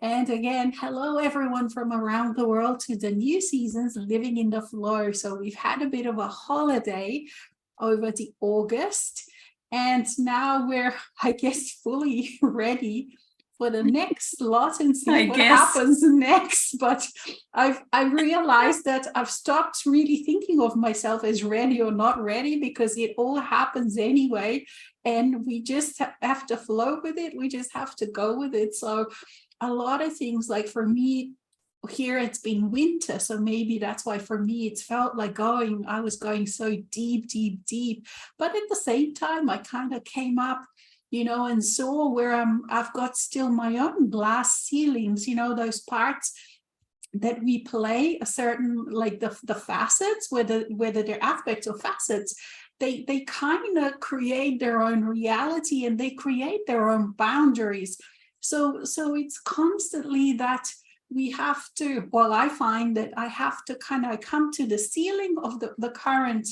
And again, hello everyone from around the world to the new season's Living in the Flow. So we've had a bit of a holiday over the August, and now we're, I guess, fully ready for the next lot and see I what guess. happens next. But I realized that I've stopped really thinking of myself as ready or not ready, because it all happens anyway, and we just have to flow with it. We just have to go with it. So a lot of things, like for me here, it's been winter, so maybe that's why for me it's felt like I was going so deep, but at the same time I kind of came up, and saw where I've got still my own glass ceilings, those parts that we play a certain, like the facets, whether they're aspects or facets, they kind of create their own reality and they create their own boundaries. So it's constantly that we have to, well, I find that I have to kind of come to the ceiling of the current,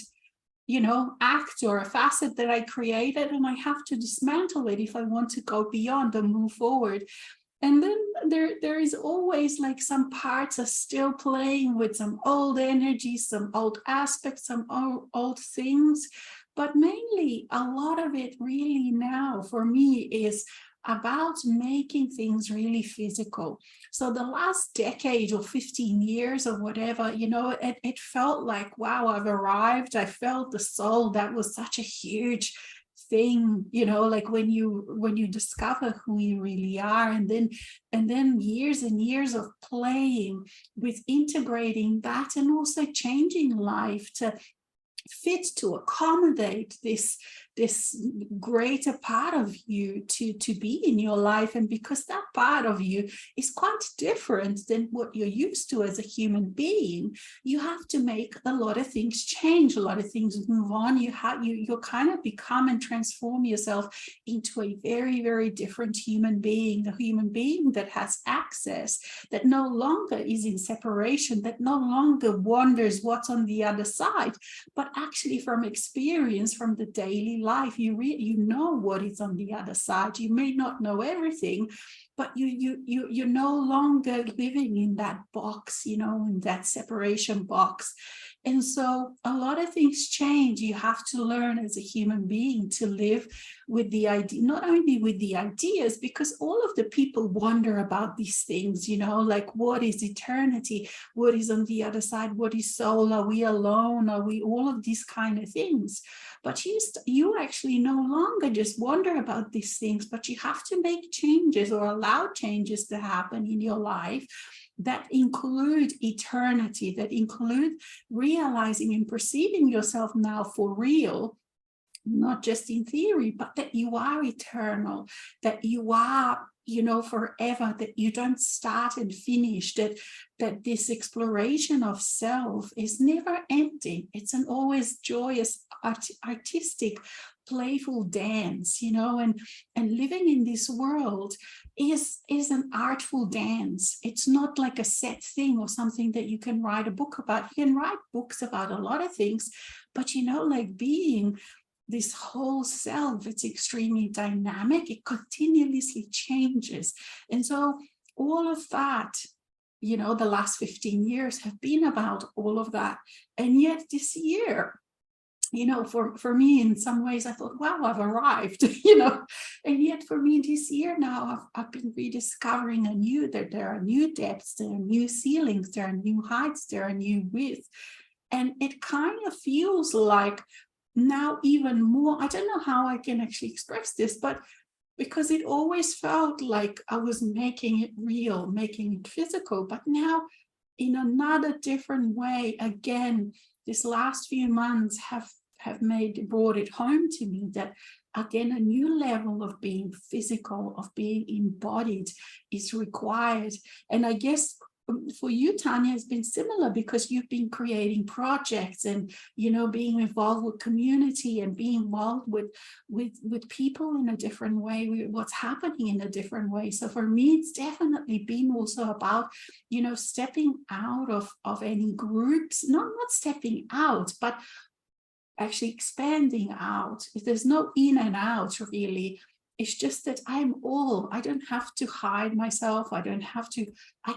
act or a facet that I created, and I have to dismantle it if I want to go beyond and move forward. And then there is always like some parts are still playing with some old energies, some old aspects, some old things. But mainly a lot of it really now for me is about making things really physical. So the last decade or 15 years or whatever, it felt like, wow, I've arrived. I felt the soul. That was such a huge thing, like when you discover who you really are, and then years and years of playing with integrating that, and also changing life to fit, to accommodate this greater part of you to be in your life. And because that part of you is quite different than what you're used to as a human being, you have to make a lot of things change, a lot of things move on. You kind of become and transform yourself into a very, very different human being, a human being that has access, that no longer is in separation, that no longer wonders what's on the other side, but actually from experience, from the daily life, you know what is on the other side. You may not know everything, but you're no longer living in that box, in that separation box. And so a lot of things change. You have to learn as a human being to live with the idea, not only with the ideas, because all of the people wonder about these things, like what is eternity? What is on the other side? What is soul? Are we alone? Are we, all of these kind of things? But you actually no longer just wonder about these things, but you have to make changes or allow changes to happen in your life that include eternity, that include realizing and perceiving yourself now for real, not just in theory, but that you are eternal, that you are, forever, that you don't start and finish, that this exploration of self is never ending. It's an always joyous, artistic, playful dance, and living in this world is an artful dance. It's not like a set thing or something that you can write a book about. You can write books about a lot of things, but like being this whole self, it's extremely dynamic. It continuously changes. And so all of that, the last 15 years have been about all of that. And yet this year, for me, in some ways, I thought, wow, I've arrived, and yet for me this year now, I've been rediscovering that there are new depths, there are new ceilings, there are new heights, there are new widths. And it kind of feels like now even more, I don't know how I can actually express this, but because it always felt like I was making it real, making it physical, but now in another different way, again, this last few months have brought it home to me that again, a new level of being physical, of being embodied is required. And I guess for you, Tanya, has been similar, because you've been creating projects and being involved with community and being involved with people in a different way, what's happening in a different way. So for me, it's definitely been also about stepping out of any groups, not stepping out, but actually expanding out. There's no in and out really. It's just that I don't have to hide myself. I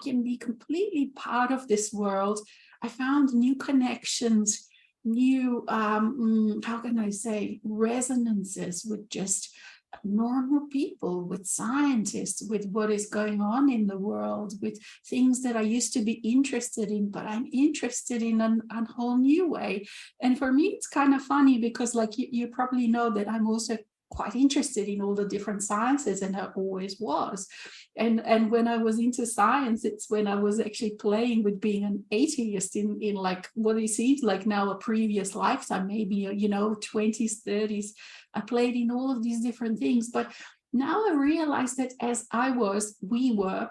can be completely part of this world. I found new connections, new, how can I say, resonances with just normal people, with scientists, with what is going on in the world, with things that I used to be interested in, but I'm interested in a whole new way. And for me, it's kind of funny because, like, you probably know that I'm also quite interested in all the different sciences, and I always was. And when I was into science, it's when I was actually playing with being an atheist in like what it seems like now a previous lifetime, maybe, you know, 20s, 30s. I played in all of these different things. But now I realized that as we were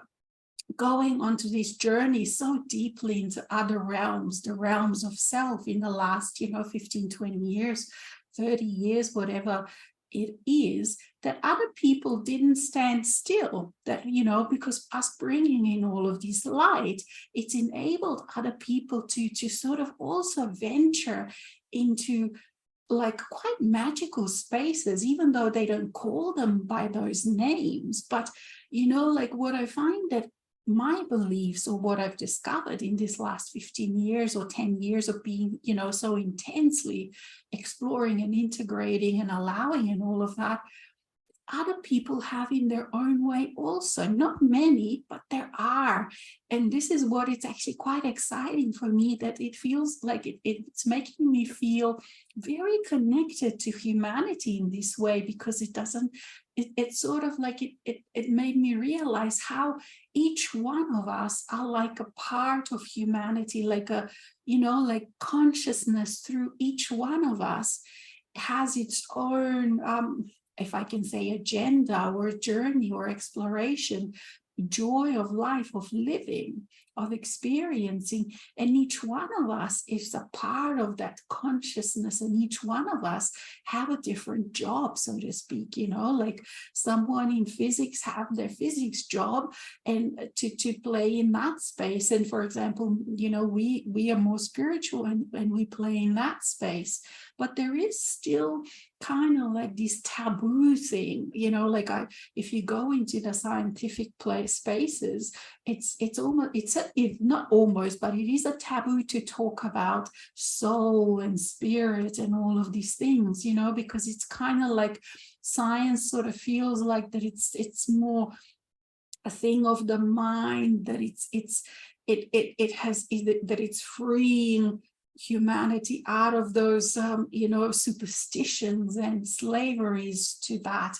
going onto this journey so deeply into other realms, the realms of self in the last, 15, 20 years, 30 years, whatever it is, that other people didn't stand still, that, because us bringing in all of this light, it's enabled other people to sort of also venture into like quite magical spaces, even though they don't call them by those names. But, like what I find that my beliefs, or what I've discovered in this last 15 years or 10 years of being, so intensely exploring and integrating and allowing and all of that, other people have in their own way also. Not many, but there are. And this is what it's actually quite exciting for me, that it feels like it's making me feel very connected to humanity in this way, because it's sort of like it made me realize how each one of us are like a part of humanity, like a, like consciousness through each one of us has its own, if I can say, agenda or journey or exploration, joy of life, of living, of experiencing. And each one of us is a part of that consciousness, and each one of us have a different job, so to speak, like someone in physics have their physics job and to play in that space. And for example, we are more spiritual and we play in that space. But there is still kind of like this taboo thing, like if you go into the scientific spaces, it's not almost, but it is a taboo to talk about soul and spirit and all of these things, because it's kind of like science sort of feels like that it's more a thing of the mind, that it's freeing humanity out of those superstitions and slaveries to that.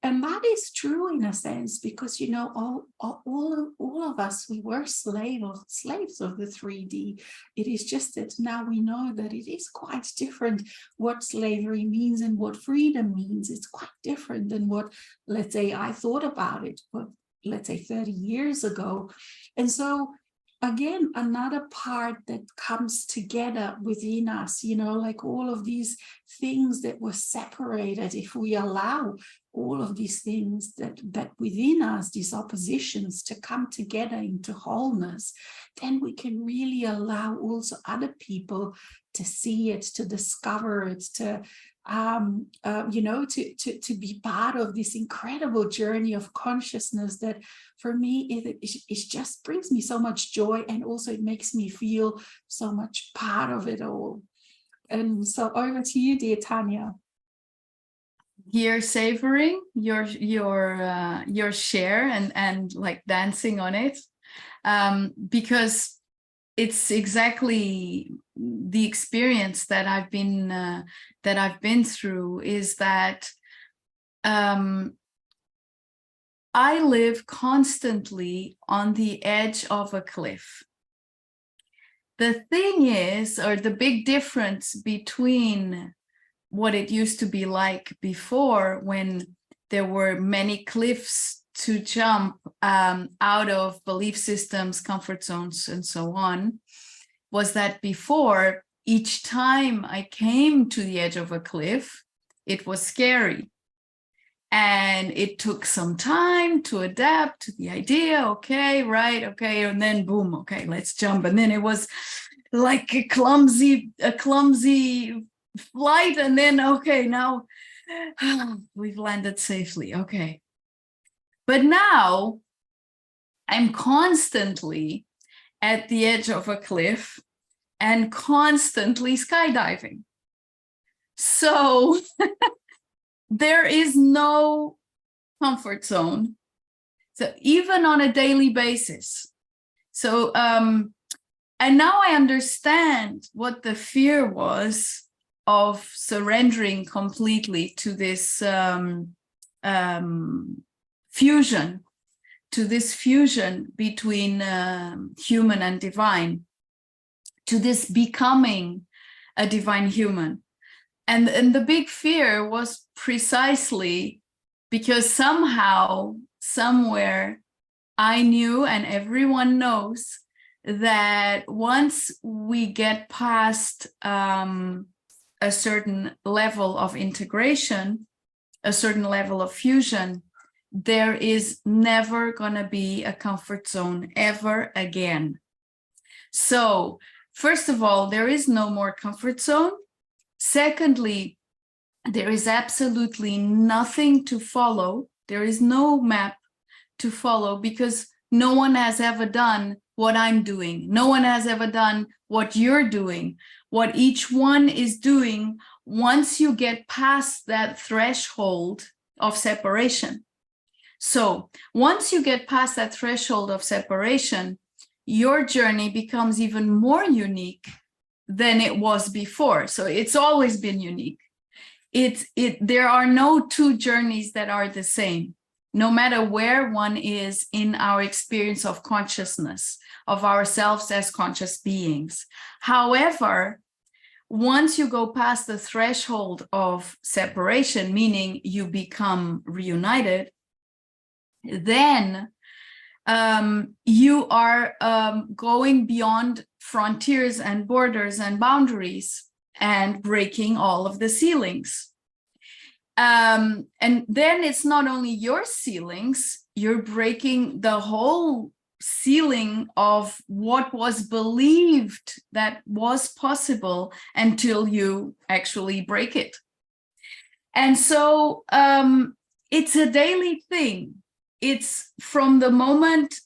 And that is true in a sense, because all of us, we were slaves of the 3D. It is just that now we know that it is quite different what slavery means and what freedom means. It's quite different than what, let's say, I thought about it, but let's say 30 years ago. And so again, another part that comes together within us, like all of these things that were separated, if we allow all of these things that within us, these oppositions, to come together into wholeness, then we can really allow also other people to see it, to discover it, to be part of this incredible journey of consciousness that for me it just brings me so much joy, and also it makes me feel so much part of it all. And so over to you, dear Tanya. Here savoring your share and like dancing on it, because it's exactly the experience that I've been through, is that I live constantly on the edge of a cliff. The thing is, or the big difference between what it used to be like before, when there were many cliffs to jump out of belief systems, comfort zones, and so on, was that before, each time I came to the edge of a cliff, it was scary. And it took some time to adapt to the idea, okay, right, okay, and then boom, okay, let's jump. And then it was like a clumsy flight, and then, okay, now We've landed safely. Okay. But now I'm constantly at the edge of a cliff and constantly skydiving. So there is no comfort zone. So even on a daily basis. So, and now I understand what the fear was of surrendering completely to this fusion, between human and divine, to this becoming a divine human. And the big fear was precisely because somehow, somewhere, I knew, and everyone knows, that once we get past a certain level of integration, a certain level of fusion, there is never going to be a comfort zone ever again. So, first of all, there is no more comfort zone. Secondly, there is absolutely nothing to follow. There is no map to follow because no one has ever done what I'm doing. No one has ever done what you're doing, what each one is doing once you get past that threshold of separation. So once you get past that threshold of separation, your journey becomes even more unique than it was before. So it's always been unique. There are no two journeys that are the same, no matter where one is in our experience of consciousness, of ourselves as conscious beings. However, once you go past the threshold of separation, meaning you become reunited, then you are going beyond frontiers and borders and boundaries and breaking all of the ceilings. And then it's not only your ceilings, you're breaking the whole ceiling of what was believed that was possible until you actually break it. And so it's a daily thing. It's from the moment,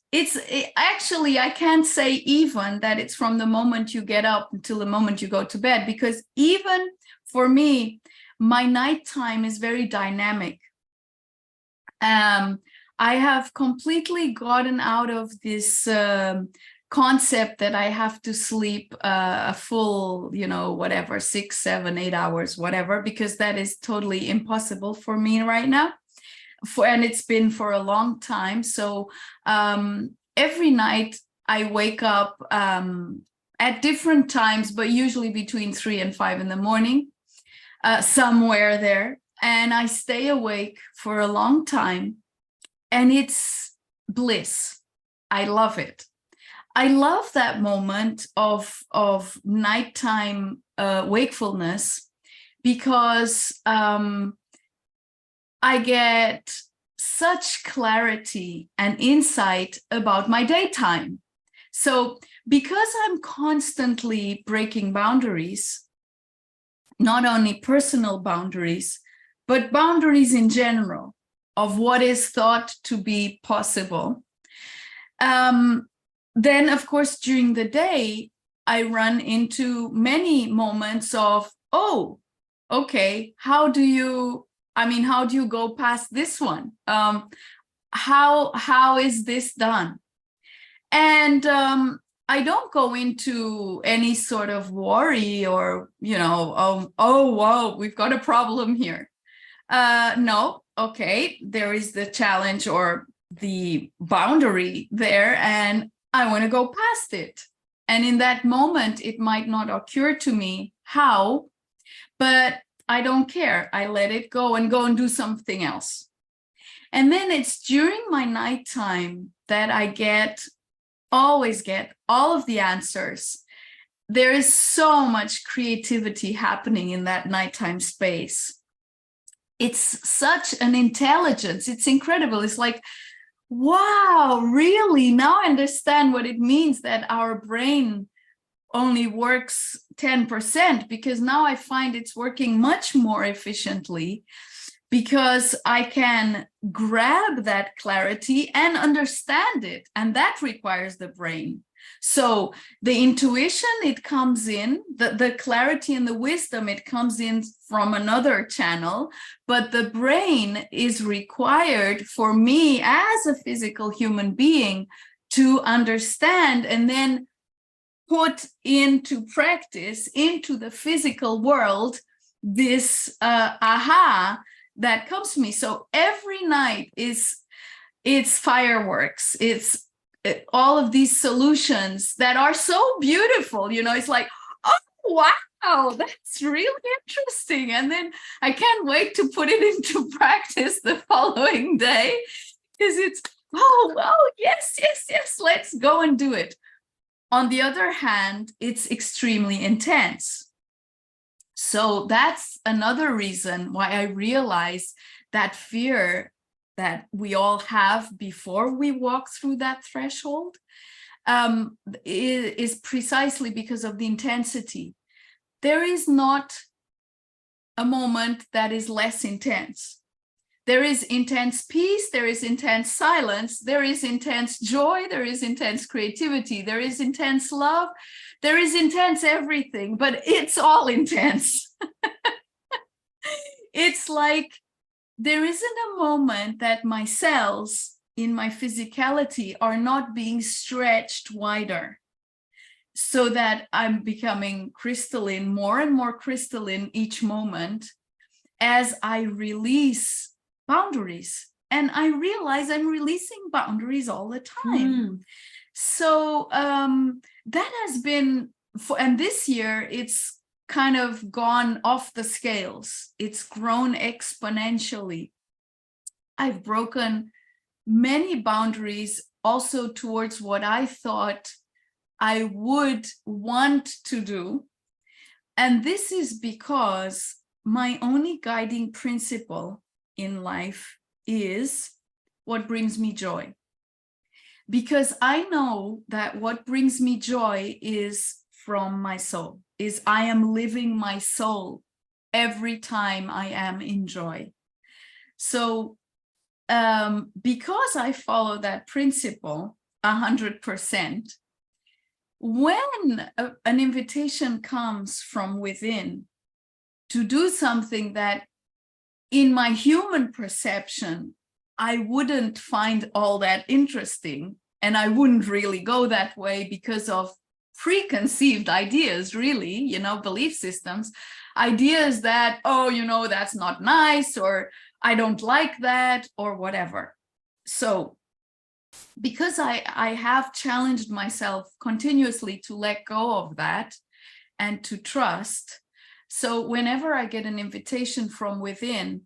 actually, I can't say even that it's from the moment you get up until the moment you go to bed, because even for me, my nighttime is very dynamic. I have completely gotten out of this concept that I have to sleep a full, whatever, 6, 7, 8 hours, whatever, because that is totally impossible for me right now. And it's been for a long time. So every night I wake up at different times, but usually between 3 and 5 in the morning, somewhere there. And I stay awake for a long time. And it's bliss. I love it. I love that moment of nighttime wakefulness because I get such clarity and insight about my daytime. So because I'm constantly breaking boundaries, not only personal boundaries, but boundaries in general of what is thought to be possible, then of course during the day, I run into many moments of, oh, okay, how do you go past this one? How is this done? And I don't go into any sort of worry or, oh, whoa, we've got a problem here. No, okay, there is the challenge or the boundary there, and I want to go past it. And in that moment, it might not occur to me how, but I don't care. I let it go and do something else. And then it's during my nighttime that I always get all of the answers. There is so much creativity happening in that nighttime space. It's such an intelligence. It's incredible. It's like, wow, really? Now I understand what it means that our brain only works 10%, because now I find it's working much more efficiently, because I can grab that clarity and understand it, and that requires the brain. So the intuition, it comes in, the clarity and the wisdom, it comes in from another channel, but the brain is required for me as a physical human being to understand and then put into practice, into the physical world, this aha that comes to me. So every night it's fireworks, it's all of these solutions that are so beautiful, you know. It's like, oh wow, that's really interesting, and then I can't wait to put it into practice the following day, because it's, oh well, yes, let's go and do it. On the other hand, it's extremely intense. So that's another reason why I realize that fear that we all have before we walk through that threshold is precisely because of the intensity. There is not a moment that is less intense. There is intense peace, there is intense silence, there is intense joy, there is intense creativity, there is intense love, there is intense everything, but it's all intense. It's like there isn't a moment that my cells in my physicality are not being stretched wider, so that I'm becoming crystalline, more and more crystalline each moment as I release boundaries. And I realize I'm releasing boundaries all the time. So that has been, and this year it's kind of gone off the scales. It's grown exponentially. I've broken many boundaries also towards what I thought I would want to do. And this is because my only guiding principle in life is what brings me joy. Because I know that what brings me joy is from my soul, is I am living my soul every time I am in joy. So because I follow that principle 100%, when an invitation comes from within to do something that in my human perception I wouldn't find all that interesting, and I wouldn't really go that way because of preconceived ideas, really, you know, belief systems, ideas that, oh, you know, that's not nice, or I don't like that, or whatever. So because I have challenged myself continuously to let go of that and to trust, so whenever I get an invitation from within,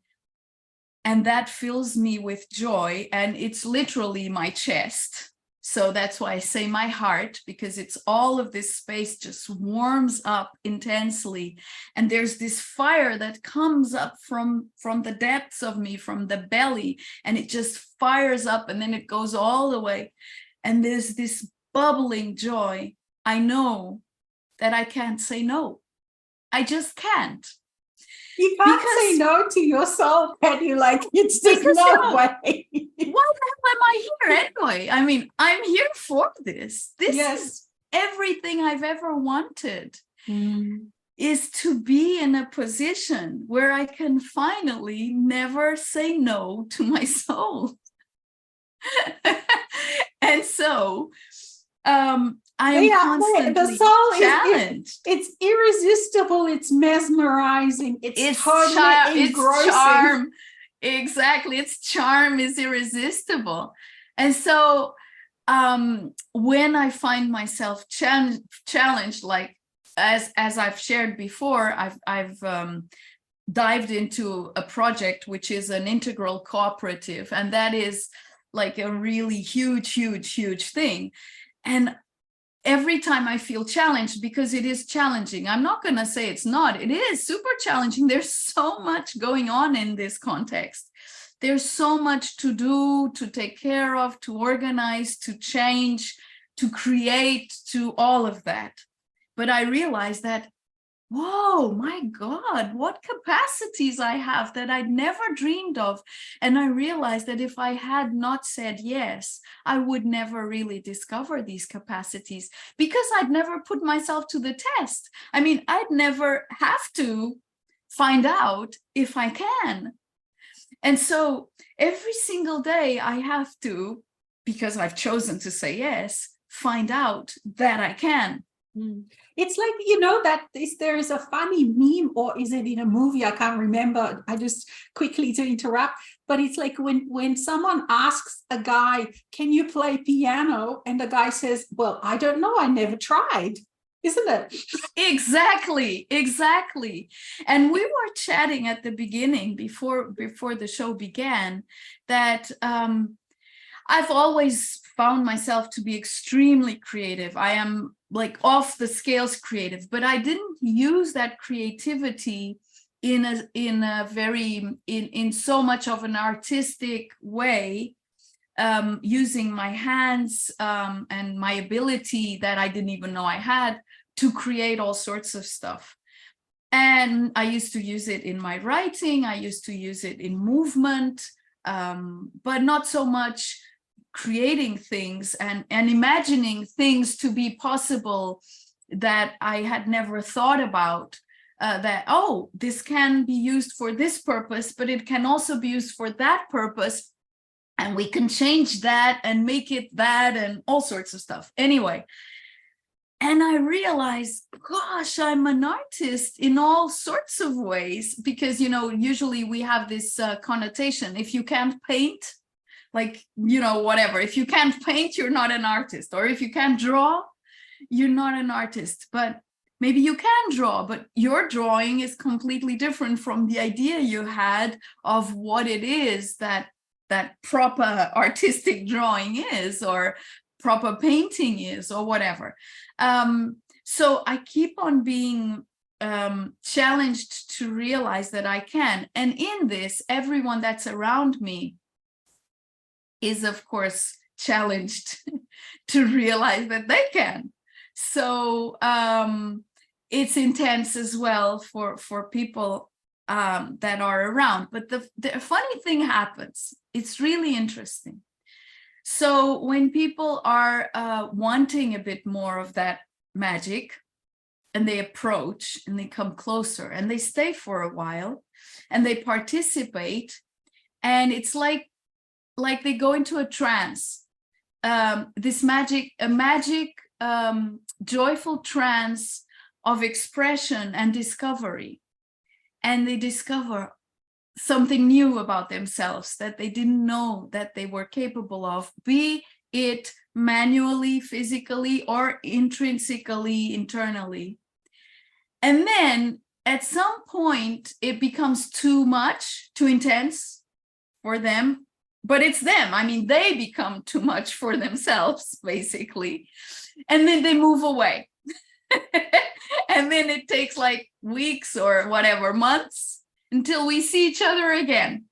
and that fills me with joy, and it's literally my chest. So that's why I say my heart, because it's all of this space just warms up intensely. And there's this fire that comes up from the depths of me, from the belly, and it just fires up, and then it goes all the way. And there's this bubbling joy. I know that I can't say no. I just can't. You can't say no to yourself, and you're like, it's just no way. Why the hell am I here anyway? I mean, I'm here for this. This is everything I've ever wanted, is to be in a position where I can finally never say no to my soul. And so I am constantly challenged. It's irresistible. It's mesmerizing. It's totally engrossing. It's charm. Exactly. Its charm is irresistible. And so when I find myself challenged, like as I've shared before, I've dived into a project which is an integral cooperative, and that is like a really huge thing. And every time I feel challenged, because it is challenging, I'm not going to say it's not, it is super challenging. There's so much going on in this context. There's so much to do, to take care of, to organize, to change, to create, to all of that. but I realized that, whoa, my God, what capacities I have that I'd never dreamed of. And I realized that if I had not said yes, I would never really discover these capacities because I'd never put myself to the test. I mean, I'd never have to find out if I can. And so every single day I have to, because I've chosen to say yes, find out that I can. It's like, there is a funny meme, or is it in a movie? I can't remember. I just quickly to interrupt, but it's like when someone asks a guy, can you play piano? And the guy says, well, I don't know. I never tried. Isn't it? Exactly. And we were chatting at the beginning before the show began that I've always found myself to be extremely creative. I am like off the scales creative, but I didn't use that creativity in so much of an artistic way, using my hands and my ability that I didn't even know I had to create all sorts of stuff. And I used to use it in my writing. I used to use it in movement, but not so much creating things and imagining things to be possible that I had never thought about, that, oh, this can be used for this purpose, but it can also be used for that purpose. And we can change that and make it that and all sorts of stuff. Anyway, and I realized, gosh, I'm an artist in all sorts of ways, because, usually we have this connotation. If you can't paint, like, whatever, if you can't paint, you're not an artist. Or if you can't draw, you're not an artist. But maybe you can draw, but your drawing is completely different from the idea you had of what it is that proper artistic drawing is, or proper painting is, or whatever. So I keep on being challenged to realize that I can. And in this, everyone that's around me is, of course, challenged to realize that they can. So it's intense as well for people that are around. But the funny thing happens. It's really interesting. So when people are wanting a bit more of that magic, and they approach and they come closer and they stay for a while and they participate, and it's like they go into a trance, this magic joyful trance of expression and discovery, and they discover something new about themselves that they didn't know that they were capable of, be it manually, physically, or intrinsically, internally. And then at some point it becomes too much, too intense for them, but it's them. I mean, they become too much for themselves, basically. And then they move away. And then it takes like weeks or whatever, months, until we see each other again.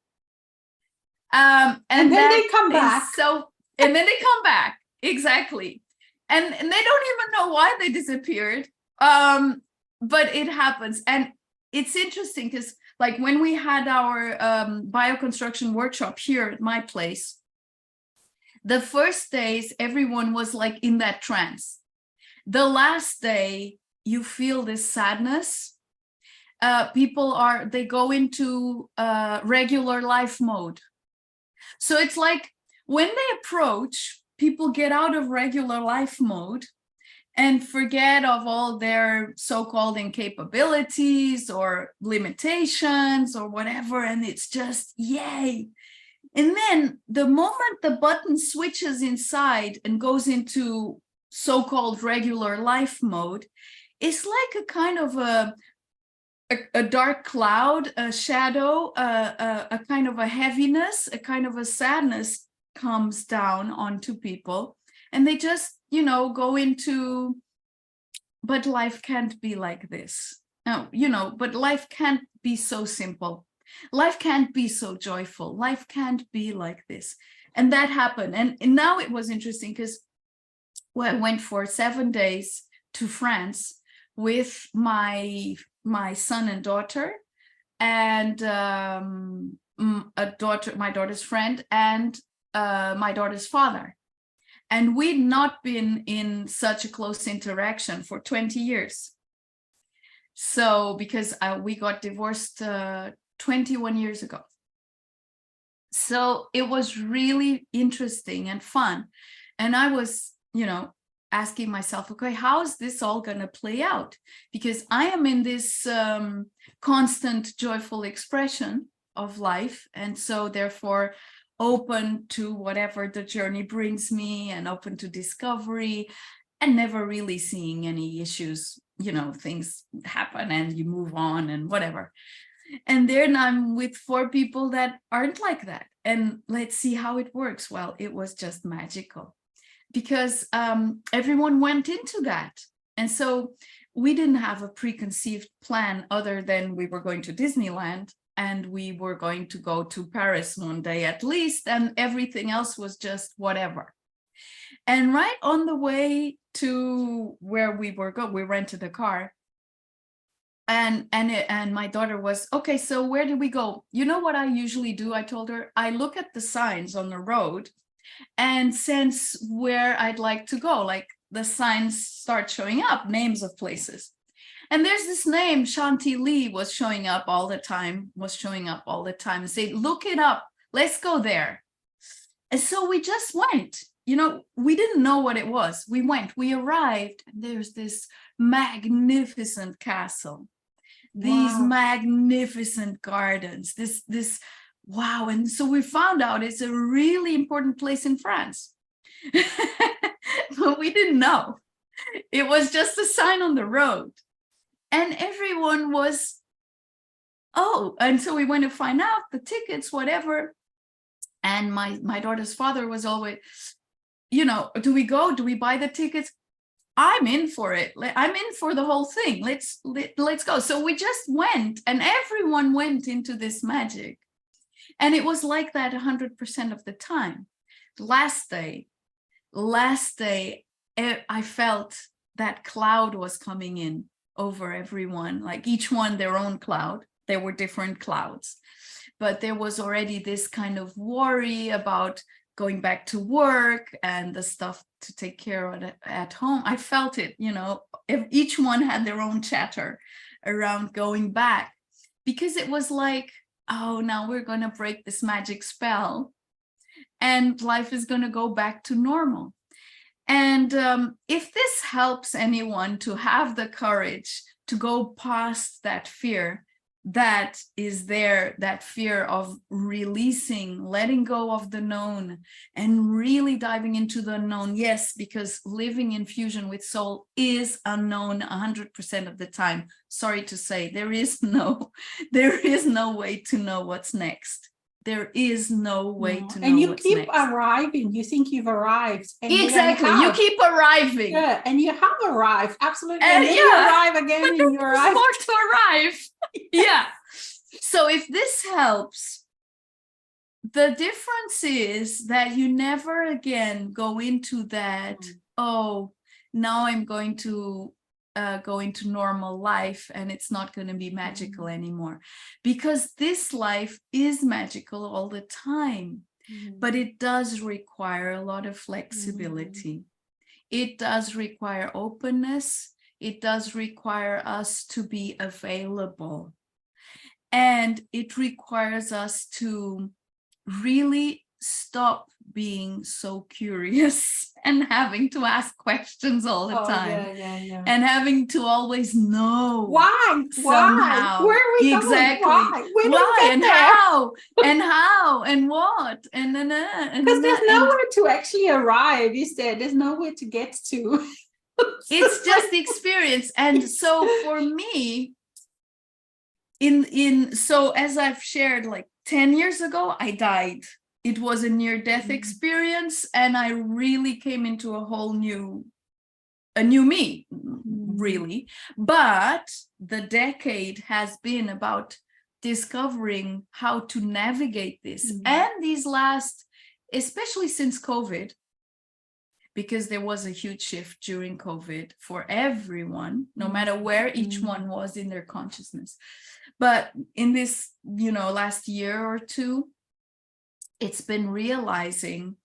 And then they come back. And then they come back. Exactly. And they don't even know why they disappeared. But it happens. And it's interesting because, like, when we had our bioconstruction workshop here at my place, the first days, everyone was like in that trance. The last day, you feel this sadness. They go into regular life mode. So it's like when they approach, people get out of regular life mode and forget of all their so-called incapabilities or limitations or whatever. And it's just, yay. And then the moment the button switches inside and goes into so-called regular life mode, it's like a kind of a dark cloud, a shadow, a kind of a heaviness, a kind of a sadness comes down onto people, and they just, go into, but life can't be like this. No, but life can't be so simple. Life can't be so joyful. Life can't be like this. And that happened. And now it was interesting because I went for 7 days to France with my son and daughter, and my daughter's friend, and my daughter's father. And we'd not been in such a close interaction for 20 years. So, because we got divorced 21 years ago. So it was really interesting and fun. And I was, asking myself, okay, how is this all going to play out? Because I am in this constant joyful expression of life. And so therefore open to whatever the journey brings me, and open to discovery, and never really seeing any issues. Things happen and you move on and whatever. And then I'm with 4 people that aren't like that. And let's see how it works. Well, it was just magical, because everyone went into that. And so we didn't have a preconceived plan other than we were going to Disneyland, and we were going to go to Paris one day at least, and everything else was just whatever. And right on the way to where we were going, we rented a car. And my daughter was, okay, so where do we go? You know what I usually do? I told her, I look at the signs on the road and sense where I'd like to go. Like the signs start showing up, names of places. And there's this name, Chantilly, was showing up all the time, and say, look it up, let's go there. And so we just went. We didn't know what it was. We went, we arrived, and there's this magnificent castle, these magnificent gardens, this wow. And so we found out it's a really important place in France. But we didn't know. It was just a sign on the road. And everyone was, and so we went to find out the tickets, whatever. And my daughter's father was always, do we go? Do we buy the tickets? I'm in for it. I'm in for the whole thing. Let's go. So we just went, and everyone went into this magic. And it was like that 100% of the time. Last day, I felt that cloud was coming in over everyone, like each one their own cloud. There were different clouds, but there was already this kind of worry about going back to work and the stuff to take care of at home. I felt it, if each one had their own chatter around going back, because it was like, now we're going to break this magic spell and life is going to go back to normal. And if this helps anyone to have the courage to go past that fear that is there, that fear of releasing, letting go of the known and really diving into the unknown. Yes, because living in fusion with soul is unknown 100% of the time. Sorry to say, there is no way to know what's next. There is no way to know. And you what's keep next. arriving. You think you've arrived. And exactly. You keep arriving. Yeah, and you have arrived. Absolutely. And then you arrive again, and you arrive. More to arrive. Yeah. So if this helps, the difference is that you never again go into that, now I'm going to go into normal life and it's not going to be magical anymore, because this life is magical all the time, but it does require a lot of flexibility. It does require openness. It does require us to be available, and it requires us to really stop being so curious and having to ask questions all the time. And having to always know why somehow. Where are we exactly going? Why and how and how and what and because there's nowhere to actually arrive. You said there's nowhere to get to. It's just the experience. And so for me, so as I've shared, like 10 years ago I died. It was a near-death experience, and I really came into a whole new me, really. But the decade has been about discovering how to navigate this. And these last, especially since COVID, because there was a huge shift during COVID for everyone, no matter where each one was in their consciousness. But in this, last year or two, it's been realizing,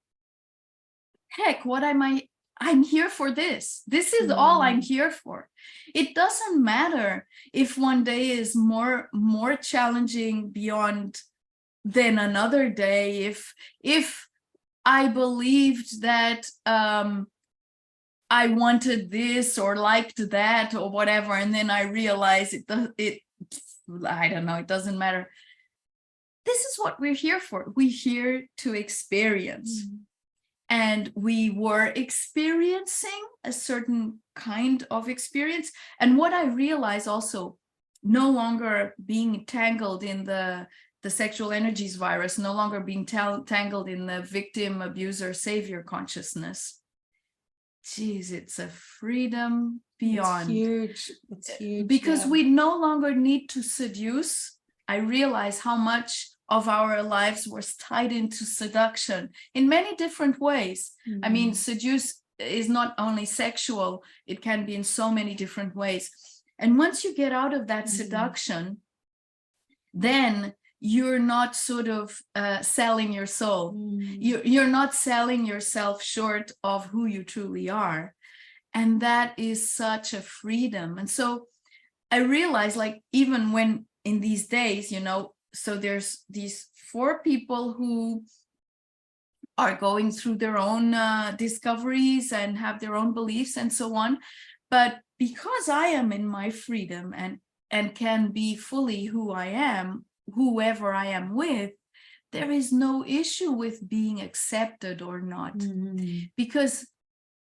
heck, I'm here for this. This is all I'm here for. It doesn't matter if one day is more challenging beyond than another day. If I believed that I wanted this or liked that or whatever, and then I realized I don't know, it doesn't matter. This is what we're here for. We're here to experience. And we were experiencing a certain kind of experience. And what I realized also, no longer being tangled in the sexual energies virus, no longer being tangled in the victim, abuser, savior consciousness. Geez, it's a freedom beyond. It's huge. Because we no longer need to seduce. I realize how much of our lives was tied into seduction in many different ways. I mean, seduce is not only sexual, it can be in so many different ways. And once you get out of that seduction, then you're not sort of selling your soul. You're not selling yourself short of who you truly are. And that is such a freedom. And so I realized, like, even when in these days, so there's these 4 people who are going through their own discoveries and have their own beliefs and so on. But because I am in my freedom and can be fully who I am, whoever I am with, there is no issue with being accepted or not, because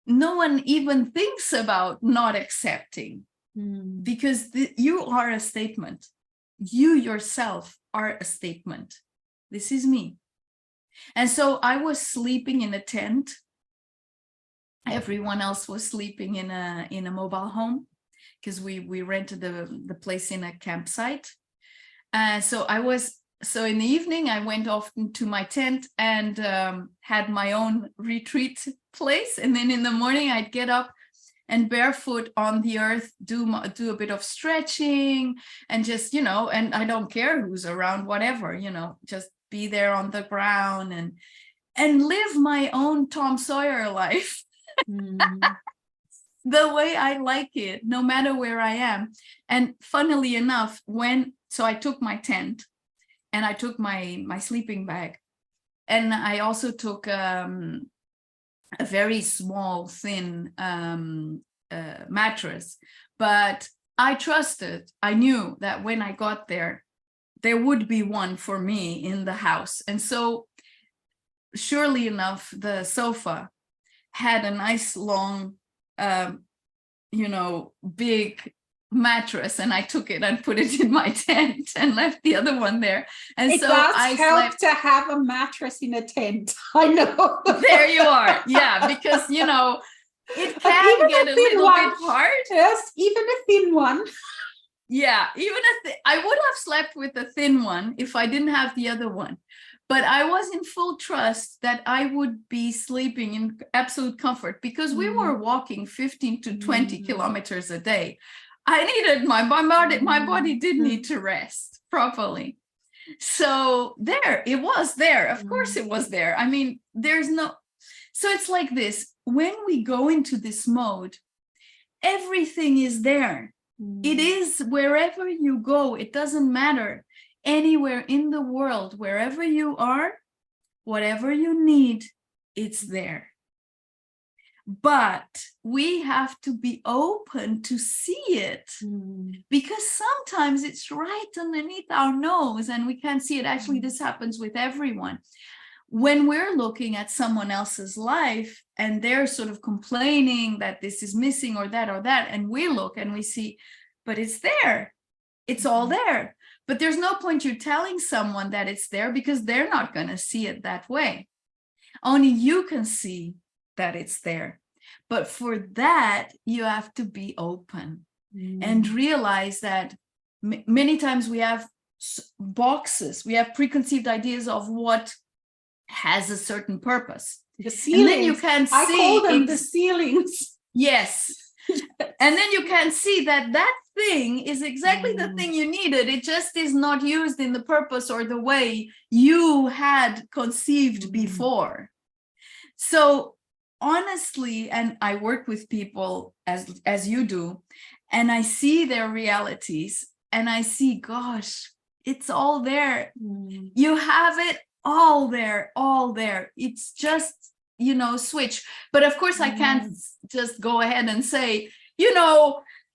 no one even thinks about not accepting, because you are a statement. You yourself are a statement. This is me. And so I was sleeping in a tent. Everyone else was sleeping in a mobile home, because we rented the place in a campsite. So in the evening, I went off to my tent and had my own retreat place. And then in the morning, I'd get up and barefoot on the earth, do a bit of stretching and just, and I don't care who's around, whatever, just be there on the ground and live my own Tom Sawyer life the way I like it, no matter where I am. And funnily enough, so I took my tent and I took my sleeping bag, and I also took a very small, thin mattress. But I knew that when I got there would be one for me in the house. And so surely enough, the sofa had a nice long, big mattress, and I took it and put it in my tent and left the other one there. And it so does I help to have a mattress in a tent. I know. There you are. Yeah, because it can get a little bit hard. Yes, even a thin one. Yeah, even I would have slept with a thin one if I didn't have the other one. But I was in full trust that I would be sleeping in absolute comfort, because we were walking 15 to 20 kilometers a day. I needed my body did need to rest properly. So it was there. Of course it was there. I mean, so it's like this. When we go into this mode, everything is there. It is wherever you go. It doesn't matter. Anywhere in the world, wherever you are, whatever you need, it's there. But we have to be open to see it, because sometimes it's right underneath our nose and we can't see it. Actually, this happens with everyone. When we're looking at someone else's life and they're sort of complaining that this is missing or that, and we look and we see, but it's there. It's all there. But there's no point you telling someone that it's there, because they're not going to see it that way. Only you can see that it's there. But for that, you have to be open and realize that many times we have boxes, we have preconceived ideas of what has a certain purpose. The ceilings. And then you can see. I call them the ceilings. Yes. Yes. And then you can see that that thing is exactly the thing you needed. It just is not used in the purpose or the way you had conceived before. So honestly, and I work with people as you do, and I see their realities, and I see, gosh, it's all there. You have it all there, all there. It's just, switch. But of course, I can't just go ahead and say,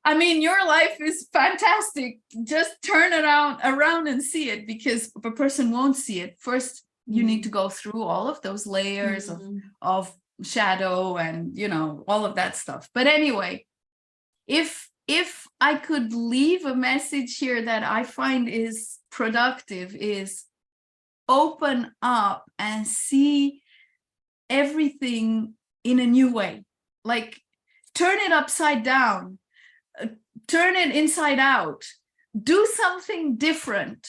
I mean, your life is fantastic. Just turn it around and see it, because a person won't see it. First, you need to go through all of those layers of shadow and, all of that stuff. But anyway, if I could leave a message here that I find is productive, is open up and see everything in a new way. Like, turn it upside down, turn it inside out, do something different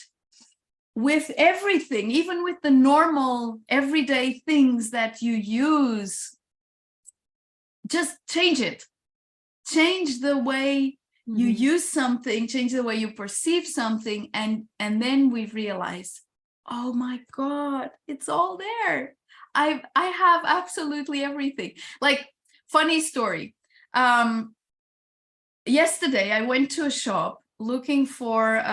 with everything, even with the normal everyday things that you use. Just change it. Change the way you use something, change the way you perceive something, and then we realize, oh my God, it's all there. I have absolutely everything. Like, funny story. Yesterday I went to a shop looking for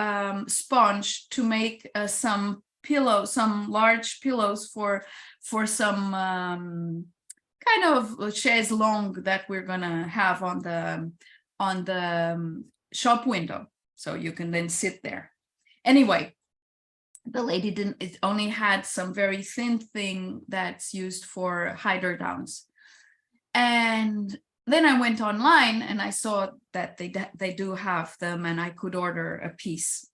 sponge to make some large pillows for some kind of chaise longue that we're gonna have on the shop window, so you can then sit there. Anyway, the lady it only had some very thin thing that's used for hider downs. And then I went online and I saw that they do have them, and I could order a piece.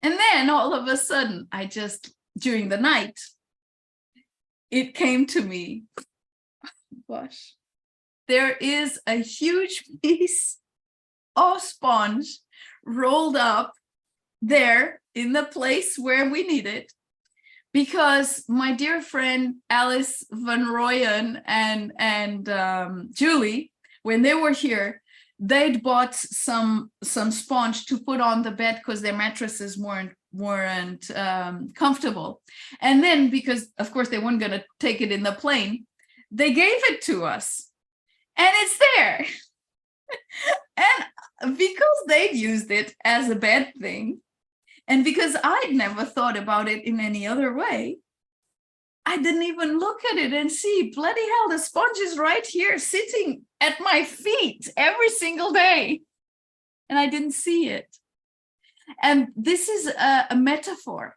And then all of a sudden, during the night, it came to me, gosh, there is a huge piece of sponge rolled up there in the place where we need it, because my dear friend Alice Van Rooyen and Julie, when they were here, they'd bought some sponge to put on the bed because their mattresses weren't comfortable. And then, because of course they weren't going to take it in the plane, they gave it to us, and it's there. And because they'd used it as a bed thing, and because I'd never thought about it in any other way, I didn't even look at it and see, bloody hell, the sponge is right here sitting at my feet every single day. And I didn't see it. And this is a metaphor,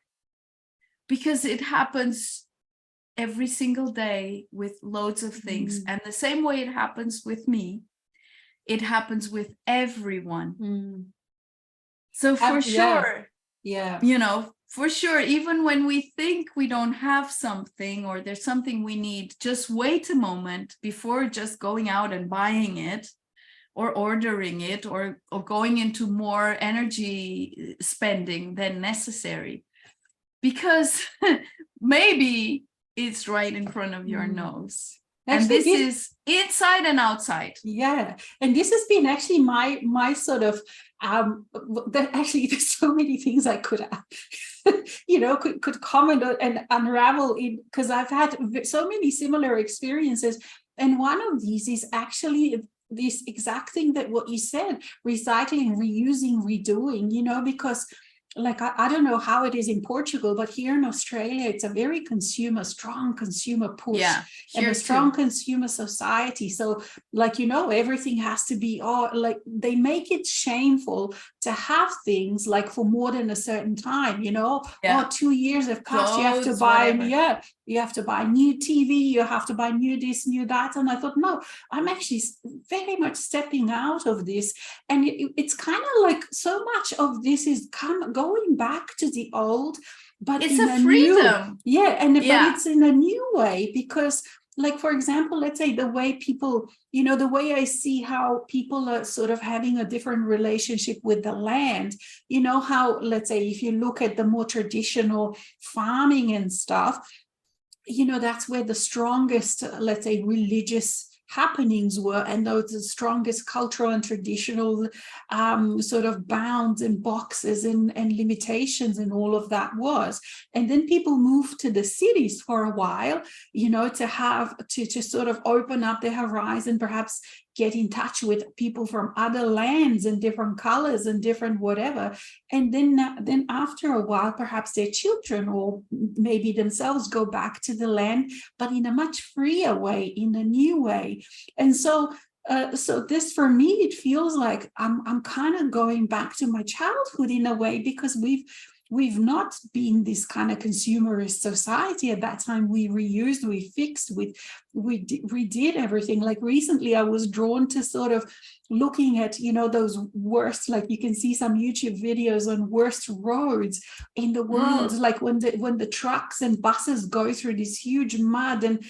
because it happens every single day with loads of things. And the same way it happens with me, it happens with everyone. So for sure, for sure, even when we think we don't have something, or there's something we need, just wait a moment before just going out and buying it, or ordering it, or going into more energy spending than necessary, because maybe it's right in front of your nose. Actually, and this is inside and outside. Yeah. And this has been actually my sort of, actually there's so many things I could, could comment on and unravel in, because I've had so many similar experiences. And one of these is actually this exact thing that what you said, recycling, reusing, redoing, because like, I don't know how it is in Portugal, but here in Australia, it's a very strong consumer push, and a strong consumer society. So like, everything has to be, like they make it shameful to have things like for more than a certain time, 2 years have passed, you have to buy, you have to buy new TV, you have to buy new this, new that. And I thought, no, I'm actually very much stepping out of this. And it's kind of like so much of this is going back to the old, but it's a freedom. But it's in a new way, because like, for example, let's say the way people, the way I see how people are sort of having a different relationship with the land, how, let's say, if you look at the more traditional farming and stuff, that's where the strongest, let's say, religious happenings were, and those the strongest cultural and traditional sort of bounds and boxes and limitations and all of that was. And then people moved to the cities for a while, to have to sort of open up their horizon, perhaps get in touch with people from other lands and different colors and different whatever. And then after a while, perhaps their children or maybe themselves go back to the land, but in a much freer way, in a new way. And so this, for me, it feels like I'm kind of going back to my childhood in a way, because we've not been this kind of consumerist society. At that time, we reused, we fixed, we redid everything. Like recently, I was drawn to sort of looking at, those worst, like you can see some YouTube videos on worst roads in the world, like when the trucks and buses go through this huge mud, and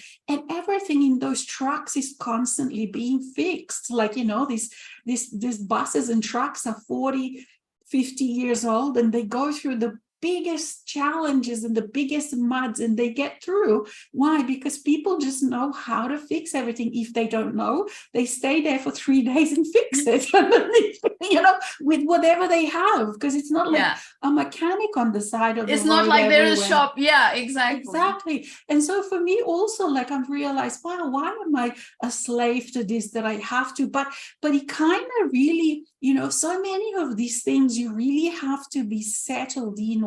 everything in those trucks is constantly being fixed. Like, these buses and trucks are 40, 50 years old, and they go through the biggest challenges and the biggest muds, and they get through. Why? Because people just know how to fix everything. If they don't know, they stay there for 3 days and fix it, with whatever they have, because it's not like a mechanic on the side of the road. It's not like there's a shop. Yeah, exactly. And so for me also, like, I've realized, wow, why am I a slave to this, that I have to? But it kind of really, so many of these things you really have to be settled in,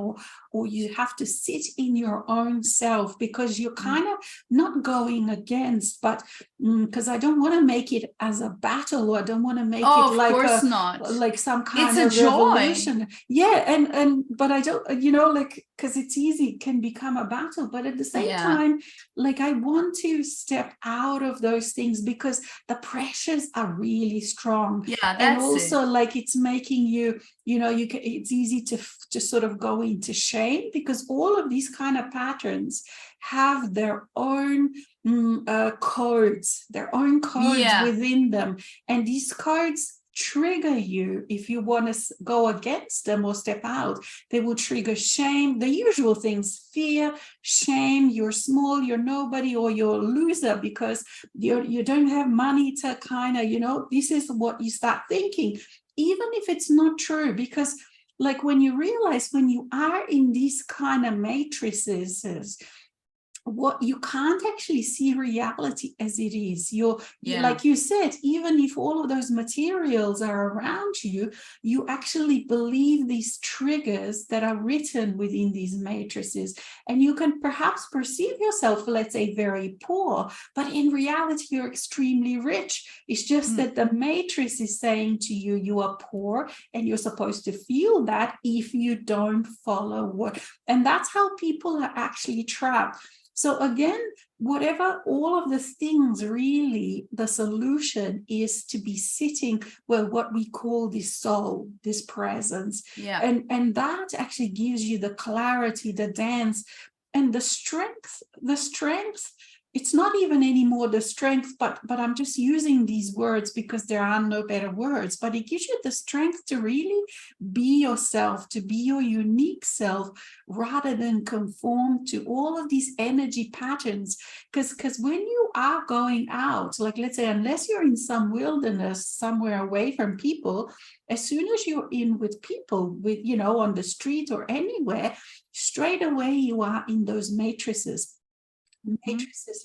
or you have to sit in your own self, because you're kind of not going against, but because I don't want to make it as a battle, or I don't want to make it like some kind of revolution. But I don't, because it's easy, it can become a battle. But at the same time, like, I want to step out of those things, because the pressures are really strong. And also, like, it's making you, it's easy to sort of go into shame, because all of these kind of patterns have their own codes within them. And these codes trigger you if you want to go against them or step out. They will trigger shame, the usual things: fear, shame, you're small, you're nobody, or you're a loser because you don't have money to kind of, this is what you start thinking, even if it's not true. Because, like, when you realize, when you are in these kind of matrices, what you can't actually see reality as it is. Like you said, even if all of those materials are around you, you actually believe these triggers that are written within these matrices. And you can perhaps perceive yourself, let's say, very poor, but in reality, you're extremely rich. It's just that the matrix is saying to you, you are poor, and you're supposed to feel that if you don't follow what. And that's how people are actually trapped. So again, whatever, all of the things, really, the solution is to be sitting, well, what we call this soul, this presence. And that actually gives you the clarity, the dance, and the strength. It's not even anymore the strength, but I'm just using these words because there are no better words, but it gives you the strength to really be yourself, to be your unique self, rather than conform to all of these energy patterns. Because when you are going out, like, let's say, unless you're in some wilderness somewhere away from people, as soon as you're in with people, with, on the street or anywhere, straight away you are in those matrices.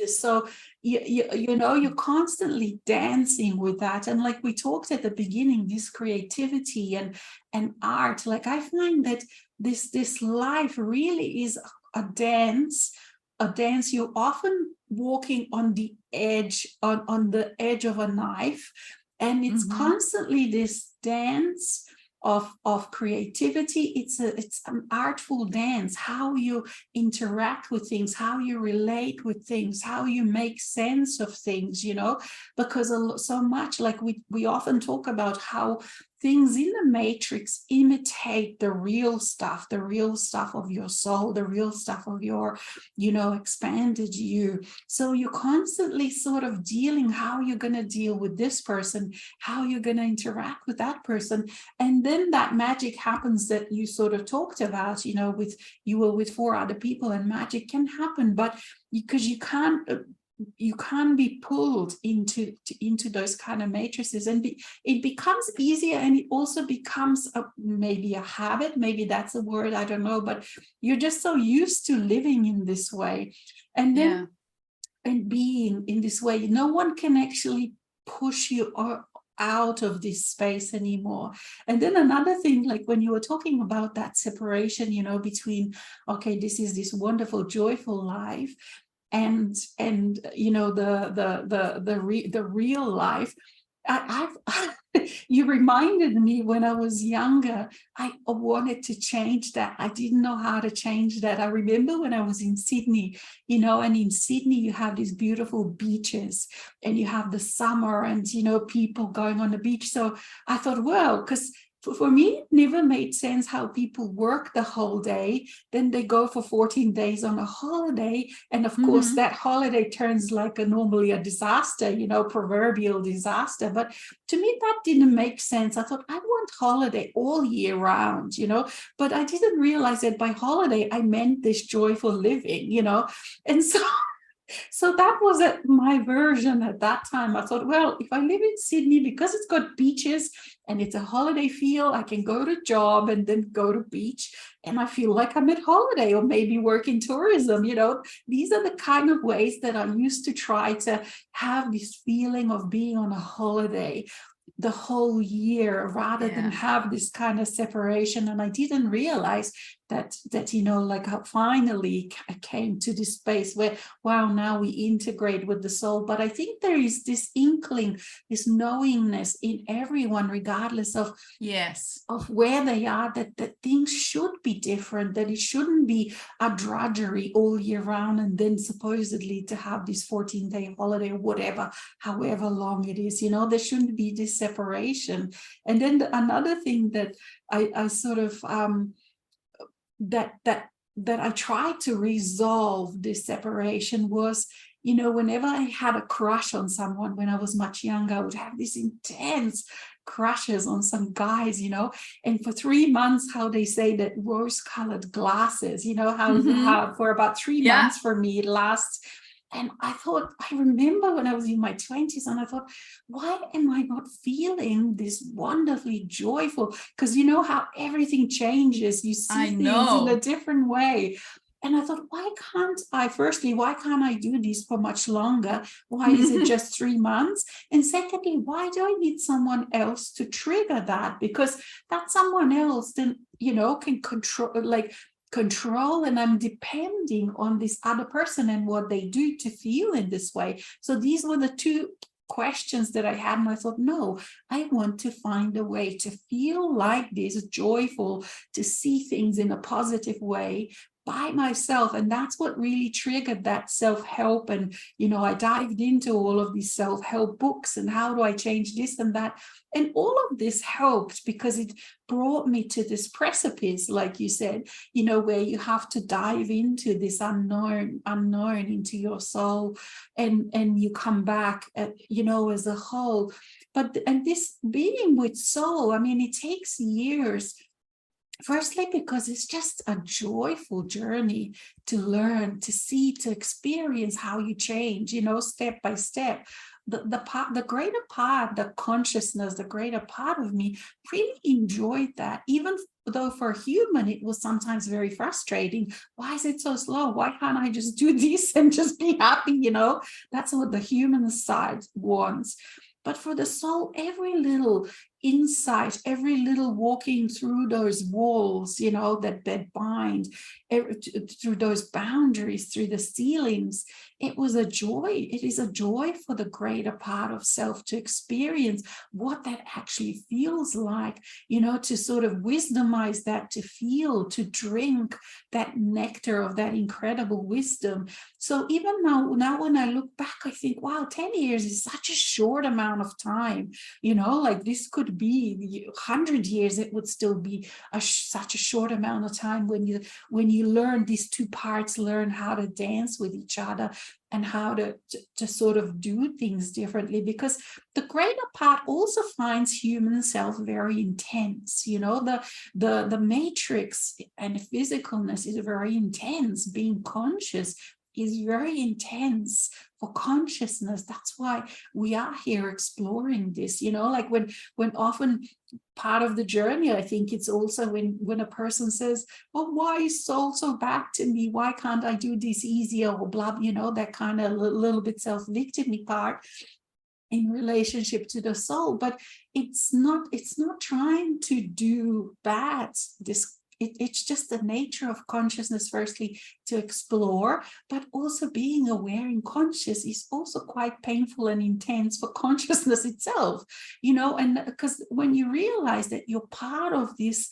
So you're constantly dancing with that. And like we talked at the beginning, this creativity and art, like, I find that this life really is a dance. You're often walking on the edge, on the edge of a knife, and it's constantly this dance of creativity. It's an artful dance, how you interact with things, how you relate with things, how you make sense of things, because so much, like we often talk about how things in the matrix imitate the real stuff of your soul, the real stuff of your, expanded you. So you're constantly sort of dealing how you're going to deal with this person, how you're going to interact with that person. And then that magic happens that you sort of talked about, with you were with 4 other people, and magic can happen, but because you can't be pulled into those kind of matrices, and it becomes easier, and it also becomes maybe a habit, maybe that's a word, I don't know, but you're just so used to living in this way, and then and being in this way, no one can actually push you out of this space anymore. And then another thing, like when you were talking about that separation, between, okay, this is this wonderful, joyful life, and the real life. You reminded me when I was younger, I wanted to change that. I didn't know how to change that. I remember when I was in Sydney, and in Sydney you have these beautiful beaches, and you have the summer, and people going on the beach. So I thought, well, because for me, it never made sense how people work the whole day, then they go for 14 days on a holiday, and of course that holiday turns like normally a disaster, proverbial disaster. But to me, that didn't make sense. I thought, I want holiday all year round, but I didn't realize that by holiday I meant this joyful living, and so that was my version at that time. I thought, well, if I live in Sydney, because it's got beaches and it's a holiday feel, I can go to job and then go to beach, and I feel like I'm at holiday, or maybe work in tourism. These are the kind of ways that I used to try to have this feeling of being on a holiday the whole year, rather than have this kind of separation. And I didn't realize that like how finally I came to this space where, wow, now we integrate with the soul. But I think there is this inkling, this knowingness in everyone, regardless of where they are, that things should be different, that it shouldn't be a drudgery all year round, and then supposedly to have this 14-day holiday or whatever, however long it is. There shouldn't be this separation. And then another thing that I sort of that I tried to resolve this separation was, whenever I had a crush on someone when I was much younger, I would have these intense crushes on some guys, and for 3 months, how they say that rose-colored glasses, how for about 3 months for me it lasts. And I remember when I was in my 20s, and I thought, why am I not feeling this wonderfully joyful? Because how everything changes, you see things in a different way. And I thought, why can't I do this for much longer? Why is it just 3 months? And secondly, why do I need someone else to trigger that? Because that someone else then, can control, and I'm depending on this other person and what they do to feel in this way. So these were the 2 questions that I had, and I thought, no, I want to find a way to feel like this, joyful, to see things in a positive way by myself. And that's what really triggered that self-help. And I dived into all of these self-help books, and how do I change this and that, and all of this helped, because it brought me to this precipice, like you said, where you have to dive into this unknown into your soul, and you come back as a whole. And this being with soul, it takes years. Firstly, because it's just a joyful journey to learn, to see, to experience how you change, step by step. The greater part, the consciousness, the greater part of me really enjoyed that, even though for a human it was sometimes very frustrating. Why is it so slow? Why can't I just do this and just be happy? That's what the human side wants. But for the soul, every little insight, every little walking through those walls, that bind, through those boundaries, through the ceilings, it was a joy. It is a joy for the greater part of self to experience what that actually feels like, to sort of wisdomize that, to feel, to drink that nectar of that incredible wisdom. So even now when I look back, I think, wow, 10 years is such a short amount of time. Like this could be 100 years, it would still be such a short amount of time when you learn these two parts, learn how to dance with each other and how to sort of do things differently, because the greater part also finds human self very intense. The matrix and physicalness is very intense. Being conscious is very intense for consciousness. That's why we are here exploring this, like when often part of the journey, I think it's also when a person says, oh, why is soul so bad to me? Why can't I do this easier? Or blah, that kind of little bit self-victimy part in relationship to the soul. But it's not trying to do bad. It's just the nature of consciousness, firstly, to explore, but also being aware and conscious is also quite painful and intense for consciousness itself, and because when you realize that you're part of this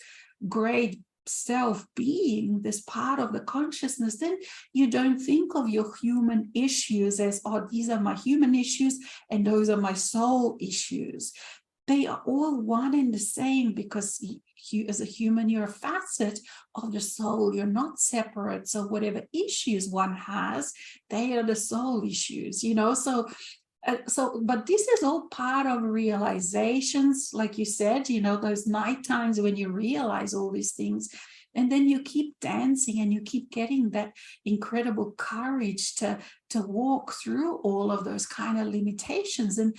great self-being, this part of the consciousness, then you don't think of your human issues as, oh, these are my human issues and those are my soul issues. They are all one and the same, because you, as a human, you're a facet of the soul. You're not separate. So whatever issues one has, they are the soul issues, but this is all part of realizations, like you said, those night times when you realize all these things. And then you keep dancing and you keep getting that incredible courage to walk through all of those kind of limitations. And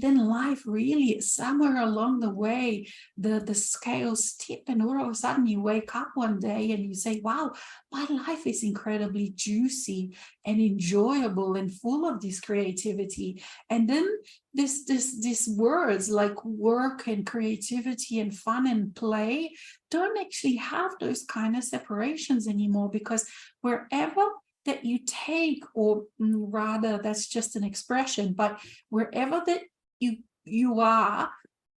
then life really, somewhere along the way, the scales tip, and all of a sudden you wake up one day and you say, wow, my life is incredibly juicy and enjoyable and full of this creativity. And then these words like work and creativity and fun and play don't actually have those kind of separations anymore, because wherever that you take, or rather that's just an expression, but wherever that you are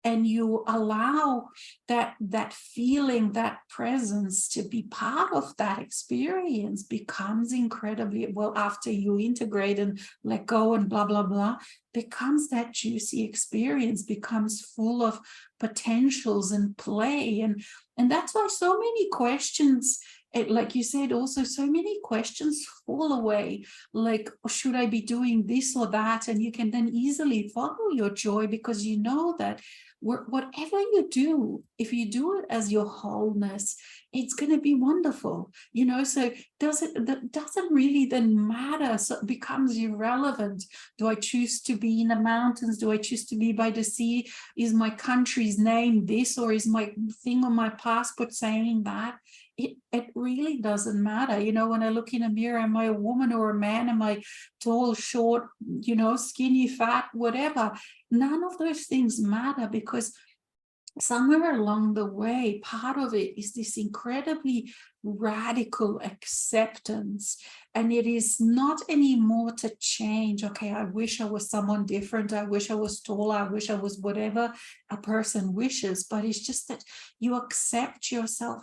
and you allow that feeling, that presence to be part of that experience, becomes incredibly, well, after you integrate and let go and blah, blah, blah, becomes that juicy experience, becomes full of potentials and play. And that's why so many questions, like you said, also so many questions fall away, like, should I be doing this or that? And you can then easily follow your joy, because you know that whatever you do, if you do it as your wholeness, it's going to be wonderful, so that doesn't really then matter. So it becomes irrelevant. Do I choose to be in the mountains? Do I choose to be by the sea? Is my country's name this, or is my thing on my passport saying that? It really doesn't matter. When I look in a mirror, am I a woman or a man? Am I tall, short, skinny, fat, whatever? None of those things matter, because somewhere along the way, part of it is this incredibly radical acceptance. And it is not anymore to change. Okay, I wish I was someone different. I wish I was taller. I wish I was whatever a person wishes. But it's just that you accept yourself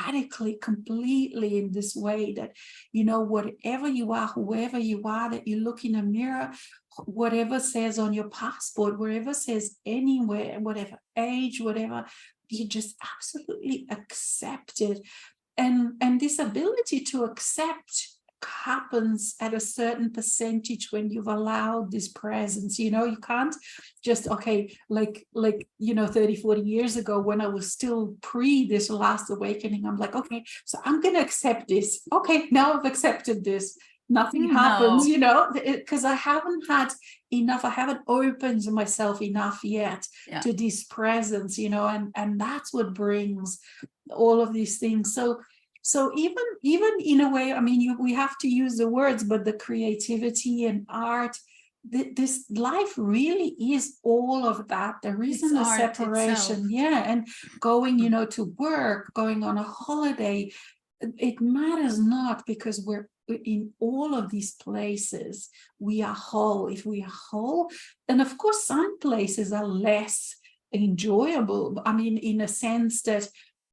radically, completely, in this way that, whatever you are, whoever you are, that you look in a mirror, whatever says on your passport, wherever says anywhere, whatever age, whatever, you just absolutely accept it. And this ability to accept happens at a certain percentage when you've allowed this presence. You can't just, okay, like 30, 40 years ago, when I was still pre this last awakening, I'm like, okay, so I'm going to accept this. Okay, now I've accepted this. Nothing happens, because I haven't had enough. I haven't opened myself enough yet to this presence, and that's what brings all of these things. So even in a way, I mean, we have to use the words, but the creativity and art, this life really is all of that. There isn't a separation. Yeah, and going, to work, going on a holiday, it matters not, because we're in all of these places. We are whole. If we are whole, and of course some places are less enjoyable. I mean, in a sense that,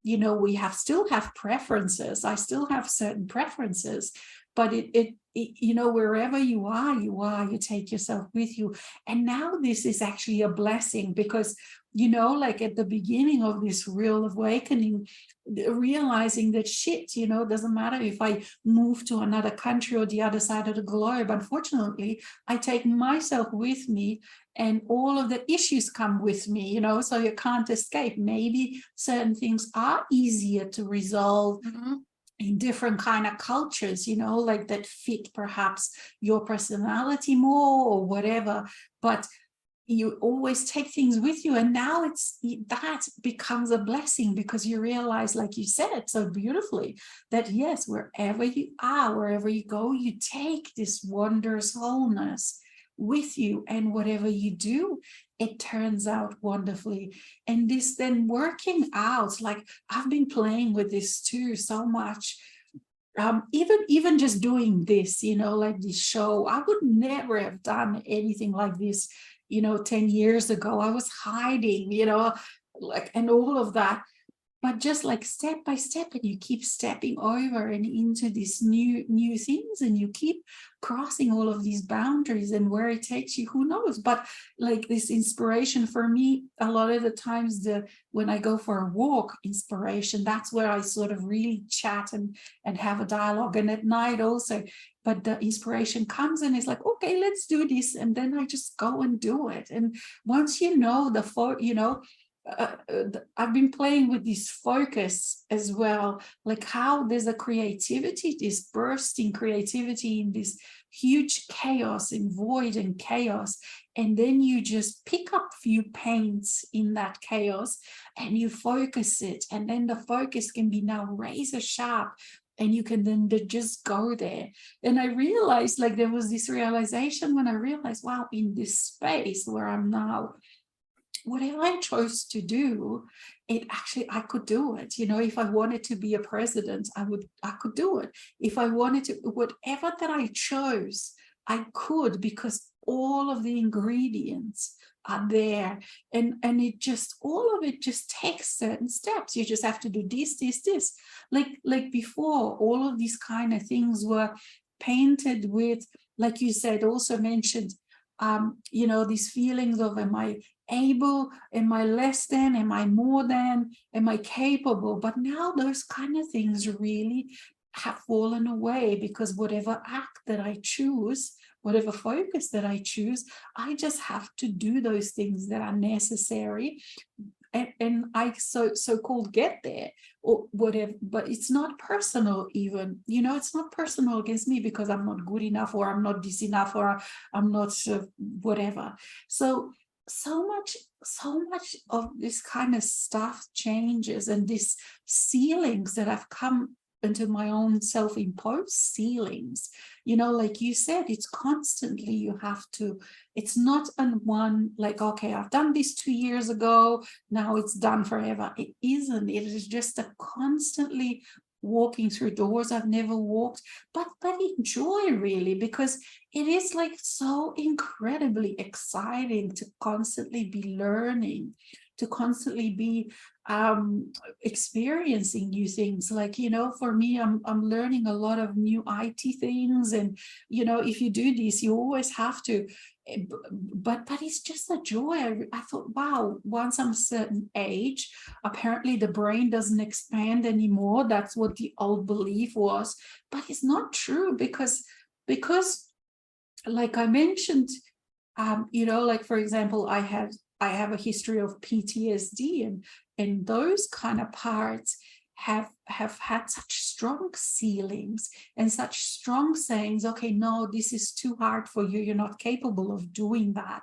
we still have preferences. I still have certain preferences, but it you know, wherever you are, you take yourself with you. And now this is actually a blessing, because, you know, like at the beginning of this real awakening, realizing that shit, you know, doesn't matter if I move to another country or the other side of the globe. Unfortunately, I take myself with me, and all of the issues come with me, you know, so you can't escape. Maybe certain things are easier to resolve in different kind of cultures, you know, like that fit perhaps your personality more or whatever, but you always take things with you. And now that becomes a blessing, because you realize, like you said so beautifully, that yes, wherever you are, wherever you go, you take this wondrous wholeness with you, and whatever you do, it turns out wonderfully. And this then working out, like I've been playing with this too so much. Even just doing this, you know, like this show, I would never have done anything like this, you know, 10 years ago. I was hiding, you know, like, and all of that. But just like step by step, and you keep stepping over and into these new things, and you keep crossing all of these boundaries, and where it takes you, who knows. But like this inspiration for me, a lot of the times, when I go for a walk, inspiration, that's where I sort of really chat and have a dialogue, and at night also. But the inspiration comes and it's like, okay, let's do this, and then I just go and do it. And once you know you know, I've been playing with this focus as well, like how there's a creativity, this bursting creativity in this huge chaos, in void and chaos, and then you just pick up a few paints in that chaos and you focus it, and then the focus can be now razor sharp, and you can then just go there. And I realized, like, there was this realization when I realized, wow, in this space where I'm now, whatever I chose to do, it actually, I could do it. You know, if I wanted to be a president, I could do it. If I wanted to, whatever that I chose, I could, because all of the ingredients are there. And it just, all of it just takes certain steps. You just have to do this. Like before, all of these kind of things were painted with, like you said, also mentioned, you know, these feelings of, am I able, am I less than, am I more than, am I capable? But now those kind of things really have fallen away, because whatever act that I choose, whatever focus that I choose, I just have to do those things that are necessary, and I so-called get there or whatever. But it's not personal, even, you know, it's not personal against me because I'm not good enough, or I'm not this enough, or I'm not whatever. So much of this kind of stuff changes, and these ceilings that have come into my own self-imposed ceilings, you know, like you said, it's constantly, you have to, it's not on one, like, okay, I've done this 2 years ago, now it's done forever. It isn't. It is just a constantly walking through doors I've never walked, but enjoy, really, because it is like so incredibly exciting to constantly be learning, to constantly be experiencing new things. Like, you know, for me, I'm learning a lot of new IT things, and, you know, if you do this, you always have to, but it's just a joy. I thought, wow, once I'm a certain age, apparently the brain doesn't expand anymore. That's what the old belief was, but it's not true, because like I mentioned, you know, like, for example, I have a history of PTSD, and those kind of parts have had such strong ceilings and such strong sayings, okay, no, this is too hard for you, you're not capable of doing that.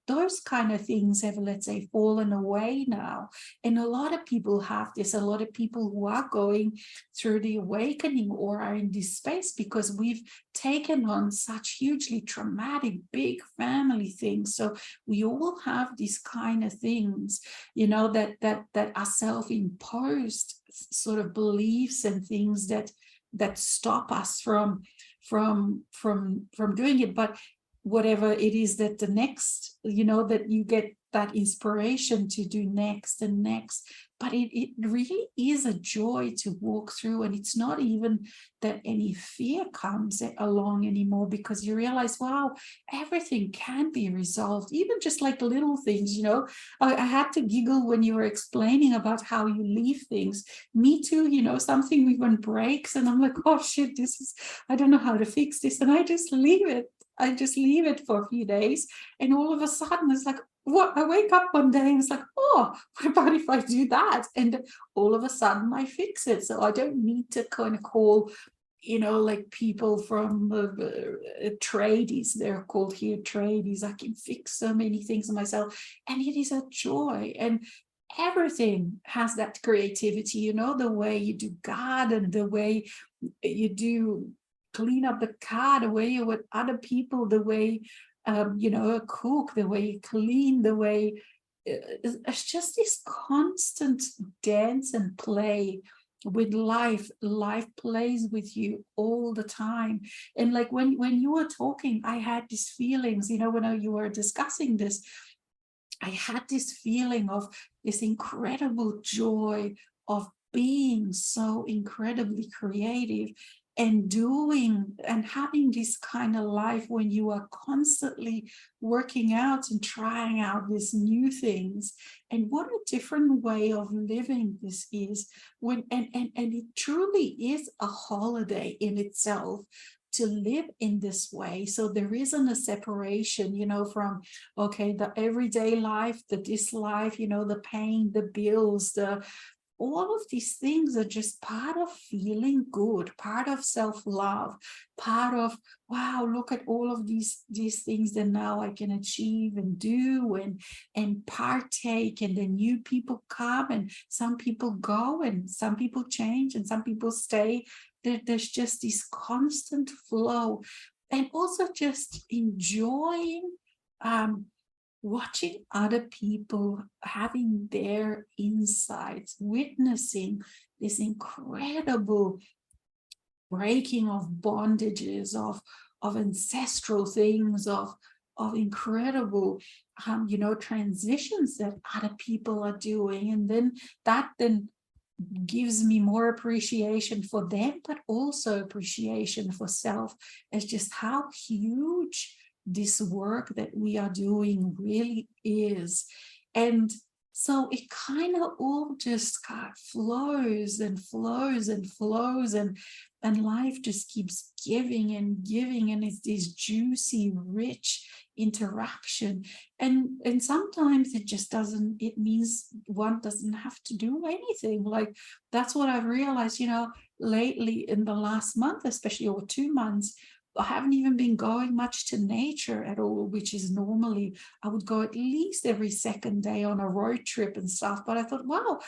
Those kind of things have, let's say, fallen away now. And a lot of people have this, a lot of people who are going through the awakening or are in this space, because we've taken on such hugely traumatic, big family things. So we all have these kind of things, you know, that are self-imposed sort of beliefs and things that stop us from doing it. But whatever it is that the next, you know, that you get that inspiration to do next and next. But it really is a joy to walk through, and it's not even that any fear comes along anymore, because you realize, wow, everything can be resolved, even just like little things, you know. I had to giggle when you were explaining about how you leave things. Me too, you know, something even breaks and I'm like, oh shit, I don't know how to fix this, and I just leave it. I just leave it for a few days, and all of a sudden it's like, what? I wake up one day and it's like, oh, what about if I do that? And all of a sudden I fix it. So I don't need to kind of call, you know, like people from tradies, they're called here tradies. I can fix so many things myself, and it is a joy. And everything has that creativity, you know, the way you do garden, the way you do clean up the car, the way you're with other people, the way you know, cook, the way you clean, the way it's just this constant dance and play with life. Life plays with you all the time. And like when you were talking, I had these feelings, you know, when you were discussing this, I had this feeling of this incredible joy of being so incredibly creative and doing and having this kind of life when you are constantly working out and trying out these new things. And what a different way of living this is, when and it truly is a holiday in itself to live in this way. So there isn't a separation, you know, from, okay, the everyday life, this life, you know, the pain, the bills, all of these things are just part of feeling good, part of self-love, part of, wow, look at all of these things that now I can achieve and do and partake, and then new people come and some people go and some people change and some people stay. There's just this constant flow, and also just enjoying watching other people having their insights, witnessing this incredible breaking of bondages, of ancestral things, of incredible you know, transitions that other people are doing. And then that gives me more appreciation for them, but also appreciation for self, as just how huge this work that we are doing really is. And so it kind of all just kind of flows and flows and flows, and life just keeps giving and giving, and it's this juicy, rich interaction. And sometimes it just doesn't, it means one doesn't have to do anything. Like, that's what I've realized, you know, lately in the last month, especially, or 2 months, I haven't even been going much to nature at all, which is normally I would go at least every second day on a road trip and stuff. But I thought, wow,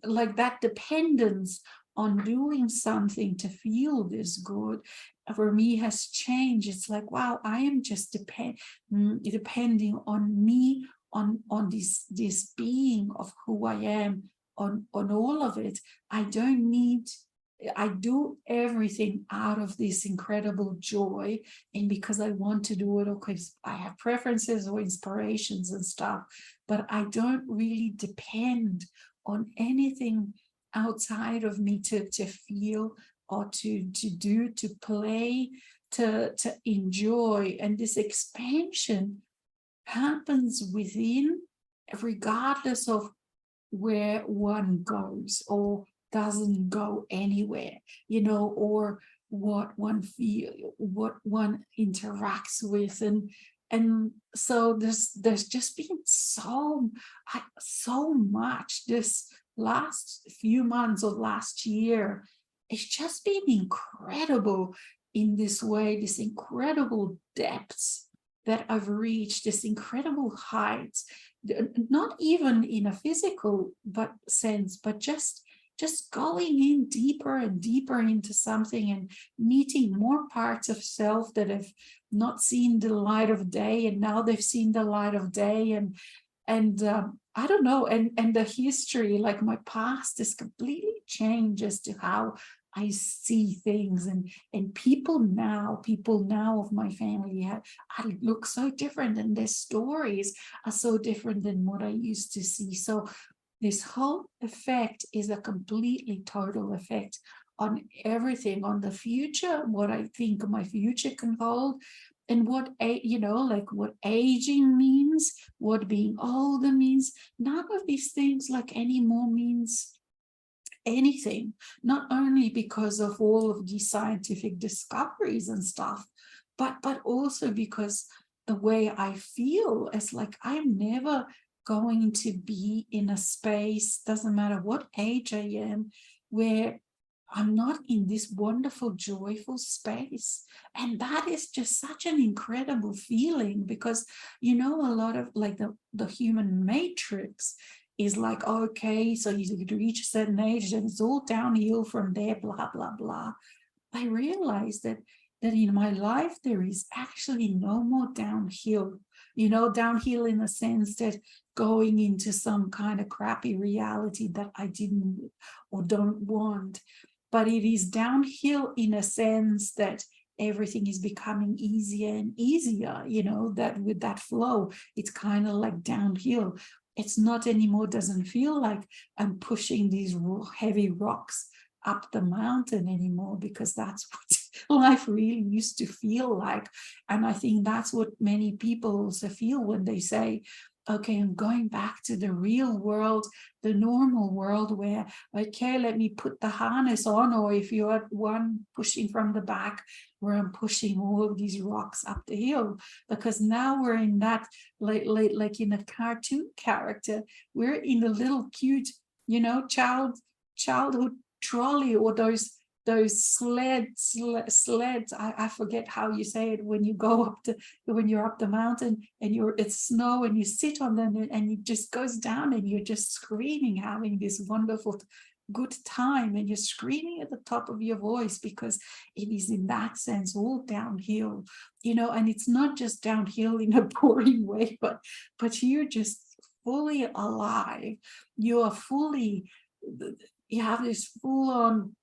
like that dependence on doing something to feel this good for me has changed. It's like, wow, I am just depending on me, on this being of who I am, on all of it. I don't need, I do everything out of this incredible joy, and because I want to do it, okay, I have preferences or inspirations and stuff, but I don't really depend on anything outside of me to feel or to do, to play, to enjoy. And this expansion happens within, regardless of where one goes or doesn't go anywhere, you know, or what one what one interacts with. And so there's just been so much this last few months of last year. It's just been incredible in this way, this incredible depths that I've reached, this incredible heights, not even in a physical sense, but just going in deeper and deeper into something, and meeting more parts of self that have not seen the light of day, and now they've seen the light of day. And I don't know, and the history, like my past is completely changed as to how I see things, and people now of my family I look so different, and their stories are so different than what I used to see. So this whole effect is a completely total effect on everything, on the future, what I think my future can hold, and what, like what aging means, what being older means. None of these things like anymore means anything, not only because of all of these scientific discoveries and stuff, but also because the way I feel is like I'm never going to be in a space, doesn't matter what age I am, where I'm not in this wonderful, joyful space. And that is just such an incredible feeling, because, a lot of like the human matrix is like, okay, so you reach a certain age and it's all downhill from there, blah, blah, blah. I realized that in my life, there is actually no more downhill, downhill in the sense that going into some kind of crappy reality that I didn't or don't want. But it is downhill in a sense that everything is becoming easier and easier, that with that flow, it's kind of like downhill. It's not anymore, doesn't feel like I'm pushing these heavy rocks up the mountain anymore, because that's what life really used to feel like. And I think that's what many people also feel when they say, okay, I'm going back to the real world, the normal world where, okay, let me put the harness on, or if you're one pushing from the back, where I'm pushing all of these rocks up the hill. Because now we're in that, like in a cartoon character, we're in the little cute, childhood trolley, or those sleds. I forget how you say it, when you go up when you're up the mountain and it's snow and you sit on them, and it just goes down and you're just screaming, having this wonderful good time, and you're screaming at the top of your voice, because it is in that sense all downhill, and it's not just downhill in a boring way, but you're just fully alive. You have this full-on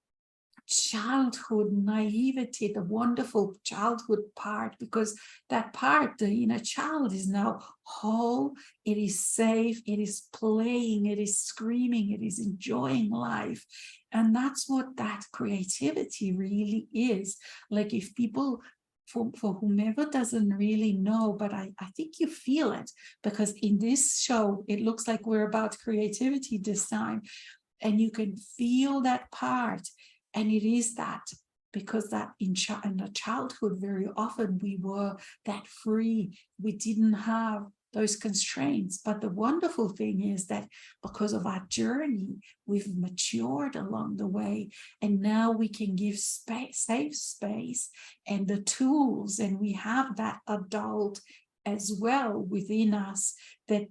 childhood naivety, the wonderful childhood part, because that part, the inner child, is now whole, it is safe, it is playing, it is screaming, it is enjoying life. And that's what that creativity really is. Like, if people, for whomever doesn't really know, but I think you feel it, because in this show it looks like we're about creativity this time, and you can feel that part. And it is that, because that in the childhood, very often we were that free, we didn't have those constraints. But the wonderful thing is that because of our journey, we've matured along the way, and now we can give safe space and the tools, and we have that adult as well within us that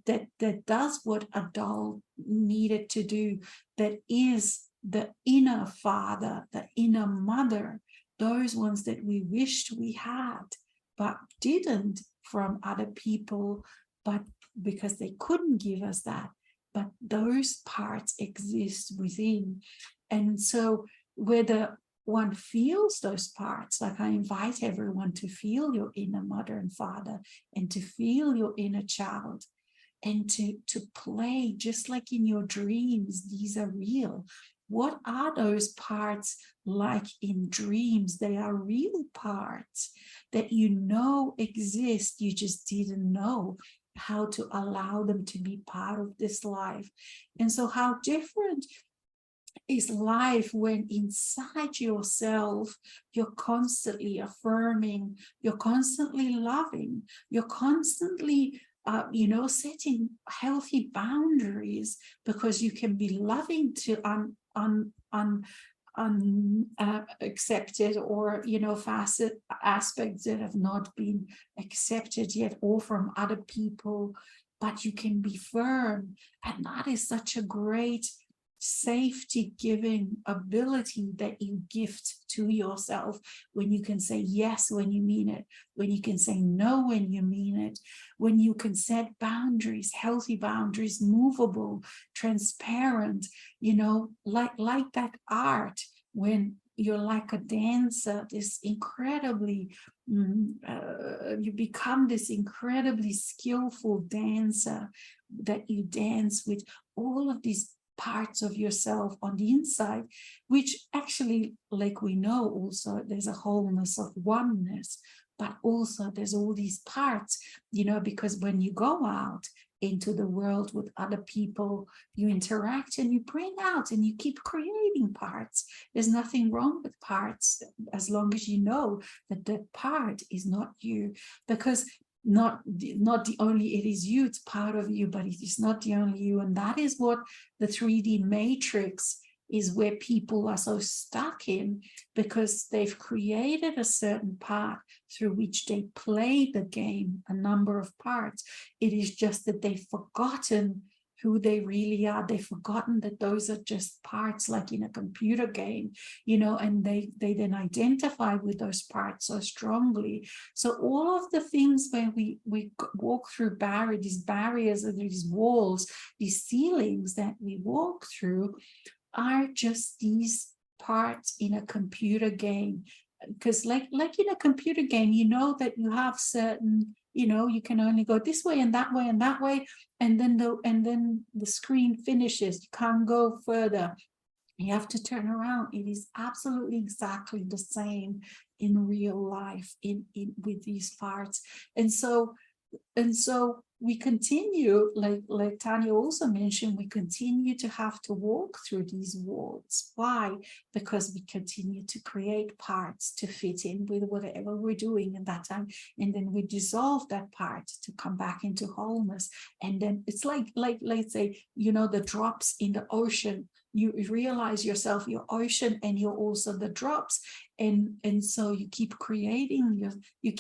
does what adult needed to do, that is the inner father, the inner mother, those ones that we wished we had but didn't from other people, but because they couldn't give us that. But those parts exist within. And so whether one feels those parts, like I invite everyone to feel your inner mother and father, and to feel your inner child, and to play just like in your dreams. These are real. What are those parts like in dreams? They are real parts that exist. You just didn't know how to allow them to be part of this life. And so how different is life when inside yourself you're constantly affirming, you're constantly loving, you're constantly setting healthy boundaries, because you can be loving to accepted, or facet aspects that have not been accepted yet, or from other people, but you can be firm. And that is such a great safety giving ability that you gift to yourself, when you can say yes when you mean it, when you can say no when you mean it, when you can set boundaries, healthy boundaries, movable, transparent, like that art, when you're like a dancer, this incredibly, you become this incredibly skillful dancer, that you dance with all of these parts of yourself on the inside, which actually, like we know also, there's a wholeness of oneness, but also there's all these parts, you know, because when you go out into the world with other people, you interact and you bring out and you keep creating parts. There's nothing wrong with parts, as long as you know that that part is not you, because not the only, it is you, it's part of you, but it is not the only you. And that is what the 3D matrix is, where people are so stuck in, because they've created a certain part through which they play the game, a number of parts. It is just that they've forgotten who they really are. They've forgotten that those are just parts, like in a computer game, you know, and they then identify with those parts so strongly. So all of the things where we walk through these barriers and these walls, these ceilings that we walk through, are just these parts in a computer game. Because like in a computer game, you know that you have certain, you know, you can only go this way and that way and that way, and then the screen finishes. You can't go further. You have to turn around. It is absolutely exactly the same in real life, in with these parts. And so we continue, like Tanya also mentioned, we continue to have to walk through these walls. Why? Because we continue to create parts to fit in with whatever we're doing at that time, and then we dissolve that part to come back into wholeness. And then it's like let's say, you know, the drops in the ocean. You realize yourself, your ocean, and you're also the drops, and so you keep creating, you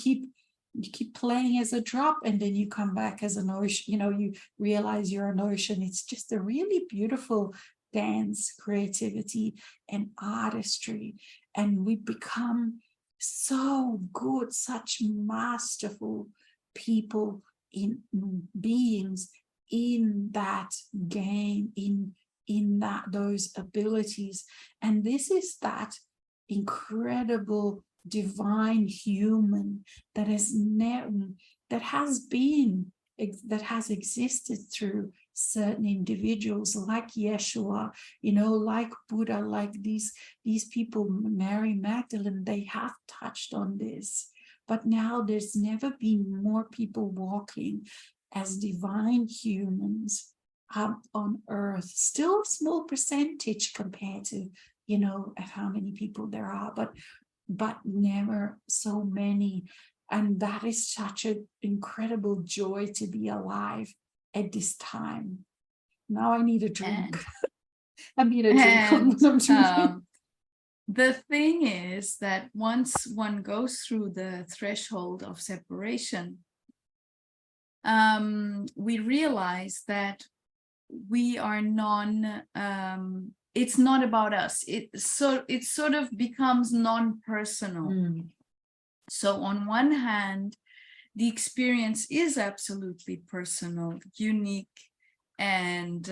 keep playing as a drop, and then you come back as an ocean. You know, you realize you're an ocean. It's just a really beautiful dance, creativity, and artistry. And we become so good, such masterful people, in beings in that game, in that those abilities. And this is that incredible divine human that has existed through certain individuals, like Yeshua, you know, like Buddha, like these people, Mary Magdalene. They have touched on this, but now there's never been more people walking as divine humans on earth. Still a small percentage compared to, you know, at how many people there are, but never so many. And that is such an incredible joy to be alive at this time. Now I need a drink. I need a drink on what I'm drinking. The thing is that once one goes through the threshold of separation, we realize that we are it's not about us. It sort of becomes non-personal. So on one hand, the experience is absolutely personal, unique, and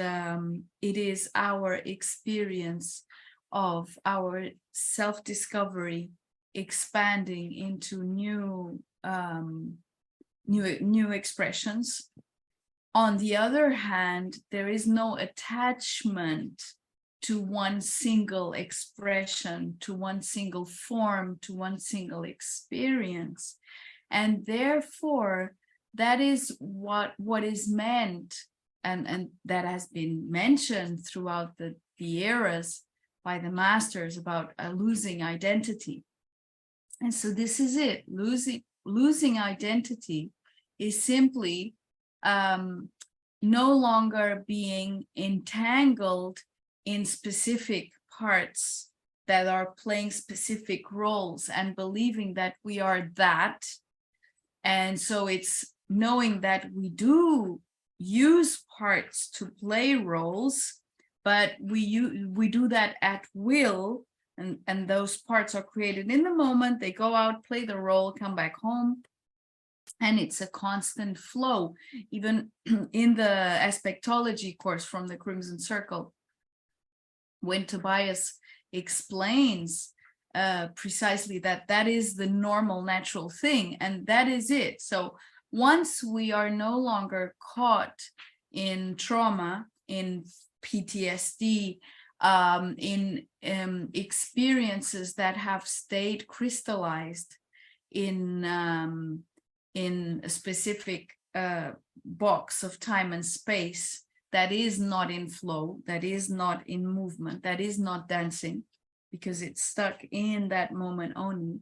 it is our experience of our self-discovery expanding into new expressions. On the other hand, there is no attachment to one single expression, to one single form, to one single experience. And therefore, that is what is meant, and that has been mentioned throughout the eras by the masters about losing identity. And so this is it. Losing identity is simply no longer being entangled in specific parts that are playing specific roles and believing that we are that. And so it's knowing that we do use parts to play roles, but we do that at will, and those parts are created in the moment. They go out, play the role, come back home. And it's a constant flow. Even in the aspectology course from the Crimson Circle, when Tobias explains precisely that is the normal, natural thing, and that is it. So once we are no longer caught in trauma, in PTSD, in experiences that have stayed crystallized in a specific box of time and space that is not in flow, that is not in movement, that is not dancing, because it's stuck in that moment only,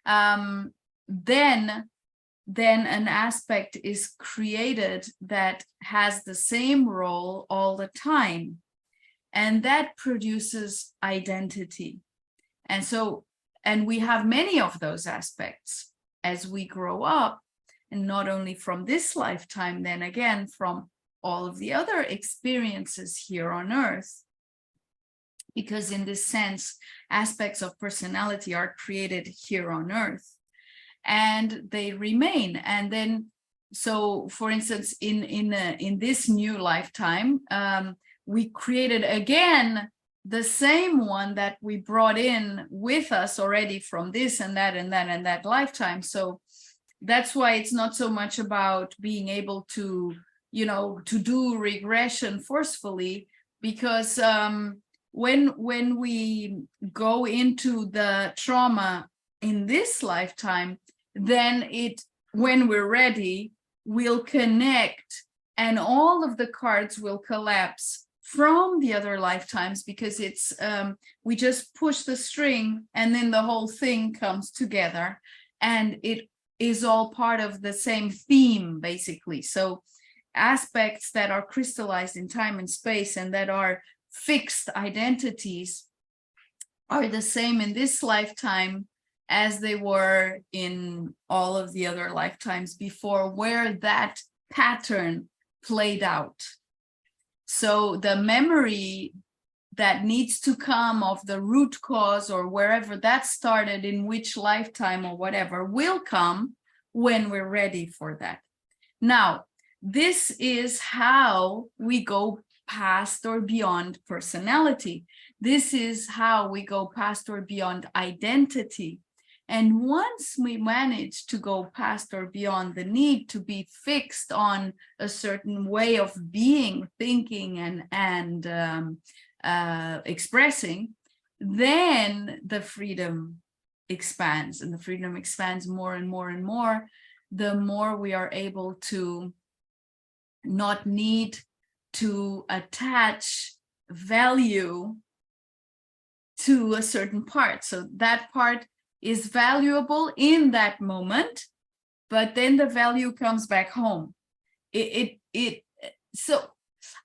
then an aspect is created that has the same role all the time, and that produces identity. And we have many of those aspects as we grow up, and not only from this lifetime, then again from all of the other experiences here on Earth. Because in this sense, aspects of personality are created here on Earth, and they remain. And then, so for instance, in this new lifetime, we created again the same one that we brought in with us already from this and that and that and that lifetime. So that's why it's not so much about being able to, to do regression forcefully, because when we go into the trauma in this lifetime, then when we're ready, we'll connect, and all of the cards will collapse from the other lifetimes, because it's we just push the string and then the whole thing comes together, and it is all part of the same theme, basically. So aspects that are crystallized in time and space and that are fixed identities are the same in this lifetime as they were in all of the other lifetimes before, where that pattern played out. So the memory that needs to come of the root cause, or wherever that started, in which lifetime or whatever, will come when we're ready for that. Now, this is how we go past or beyond personality. This is how we go past or beyond identity. And once we manage to go past or beyond the need to be fixed on a certain way of being, thinking, and expressing, then the freedom expands, and the freedom expands more and more and more, the more we are able to not need to attach value to a certain part. So that part is valuable in that moment, but then the value comes back home. So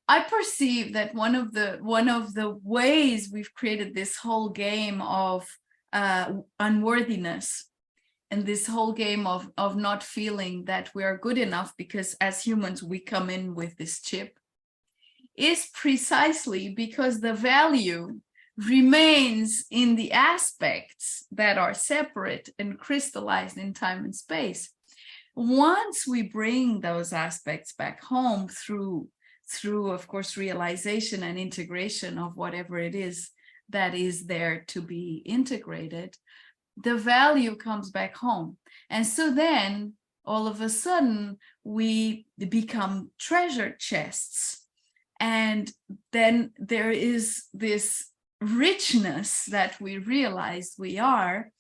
I perceive that one of the ways we've created this whole game of unworthiness, and this whole game of not feeling that we are good enough, because as humans we come in with this chip, is precisely because the value remains in the aspects that are separate and crystallized in time and space. Once we bring those aspects back home through of course realization and integration of whatever it is that is there to be integrated, the value comes back home. And so then all of a sudden we become treasure chests, and then there is this richness that we realize we are,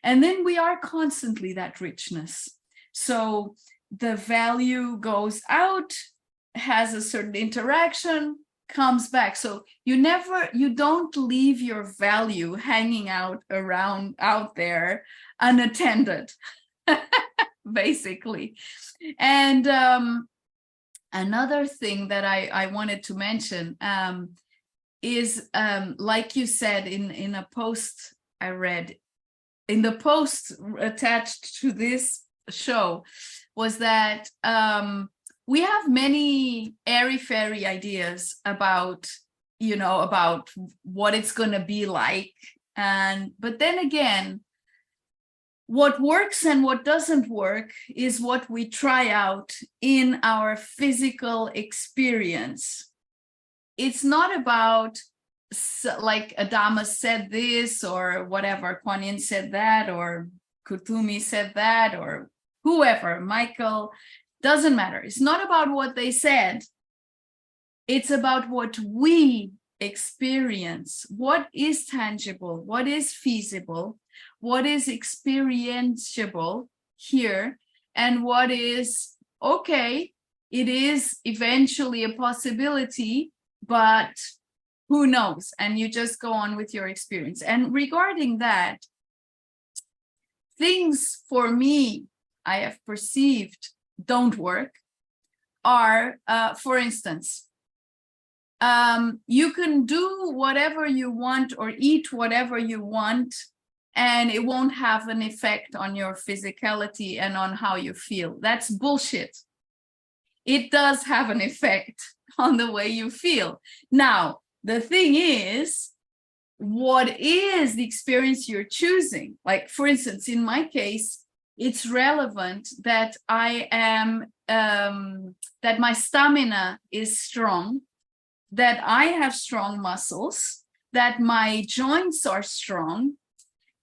and then we are constantly that richness. So the value goes out, has a certain interaction, comes back. So you don't leave your value hanging out there unattended, basically. And another thing that I wanted to mention is, like you said in a post I read, in the post attached to this show, was that we have many airy-fairy ideas about what it's going to be like, but then again, what works and what doesn't work is what we try out in our physical experience. It's not about like Adama said this, or whatever, Kuan Yin said that, or Kutumi said that, or whoever, Michael, doesn't matter. It's not about what they said. It's about what we experience, what is tangible, what is feasible, what is experientiable here, and what is, okay, it is eventually a possibility, but who knows? And you just go on with your experience. And regarding that, things for me, I have perceived don't work are, for instance, you can do whatever you want or eat whatever you want, and it won't have an effect on your physicality and on how you feel. That's bullshit. It does have an effect on the way you feel. Now, the thing is, what is the experience you're choosing? Like, for instance, in my case, it's relevant that I am, that my stamina is strong, that I have strong muscles, that my joints are strong,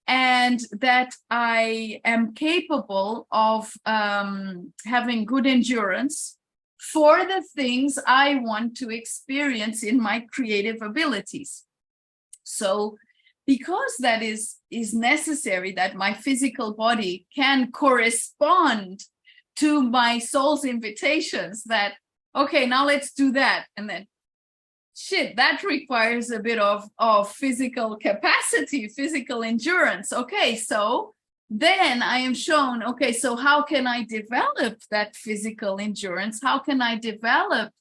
and that I am capable of having good endurance for the things I want to experience in my creative abilities. So because that is necessary, that my physical body can correspond to my soul's invitations, that, okay, now let's do that. And then, shit, that requires a bit of physical capacity, physical endurance. Okay, so then I am shown, okay, so how can I develop that physical endurance? How can I develop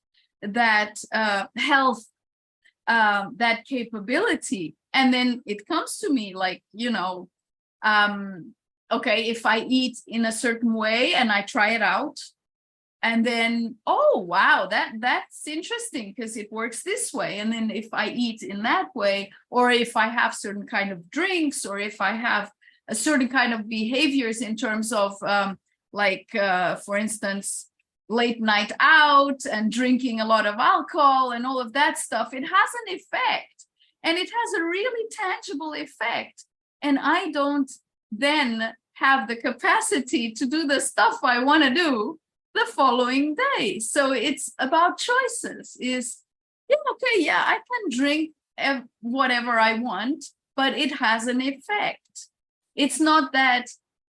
that health, that capability? And then it comes to me like, you know, okay, if I eat in a certain way and I try it out, and then, oh, wow, that's interesting because it works this way. And then if I eat in that way, or if I have certain kind of drinks, or if I have a certain kind of behaviors in terms of for instance, late night out and drinking a lot of alcohol and all of that stuff, it has an effect, and it has a really tangible effect. And I don't then have the capacity to do the stuff I want to do the following day. So it's about choices. Is, yeah, okay, yeah, I can drink whatever I want, but it has an effect. It's not that,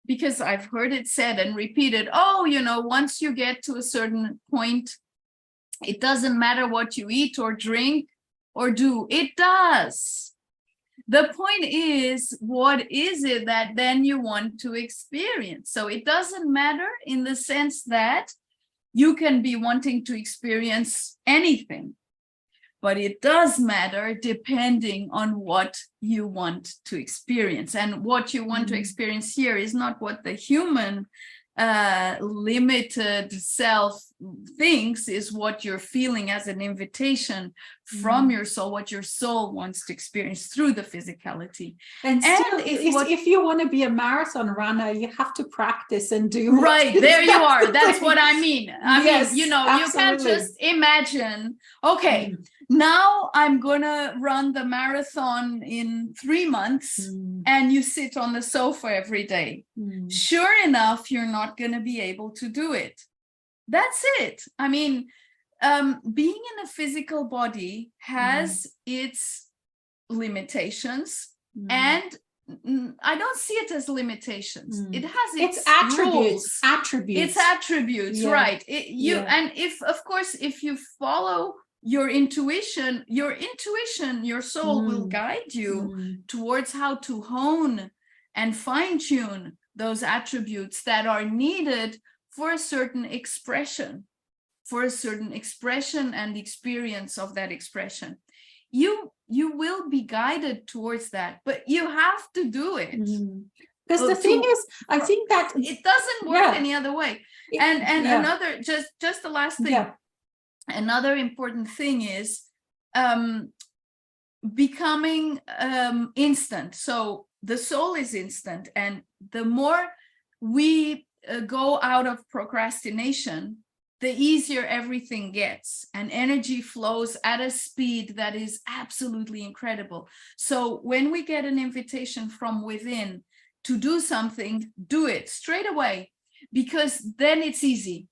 because I've heard it said and repeated, oh, you know, once you get to a certain point, it doesn't matter what you eat or drink or do. It does. The point is, what is it that then you want to experience? So it doesn't matter in the sense that you can be wanting to experience anything, but it does matter depending on what you want to experience. And what you want to experience here is not what the human limited self thinks, is what you're feeling as an invitation from your soul, what your soul wants to experience through the physicality. And still, if you want to be a marathon runner, you have to practice and do right. There you are. That's what I mean. I mean, you know, absolutely. You can't just imagine, okay, now I'm gonna run the marathon in 3 months, and you sit on the sofa every day. Sure enough, you're not gonna be able to do it. That's it. I mean, being in a physical body has its limitations, and I don't see it as limitations. It has its attributes. Its attributes, right? And if, of course, if you follow your intuition, your soul will guide you towards how to hone and fine-tune those attributes that are needed for a certain expression, and the experience of that expression. You will be guided towards that, but you have to do it. Because the thing is, I think that it doesn't work any other way. And another, just the last thing, another important thing is becoming instant. So the soul is instant, and the more we go out of procrastination the easier everything gets, and energy flows at a speed that is absolutely incredible. So when we get an invitation from within to do something, do it straight away, because then it's easy.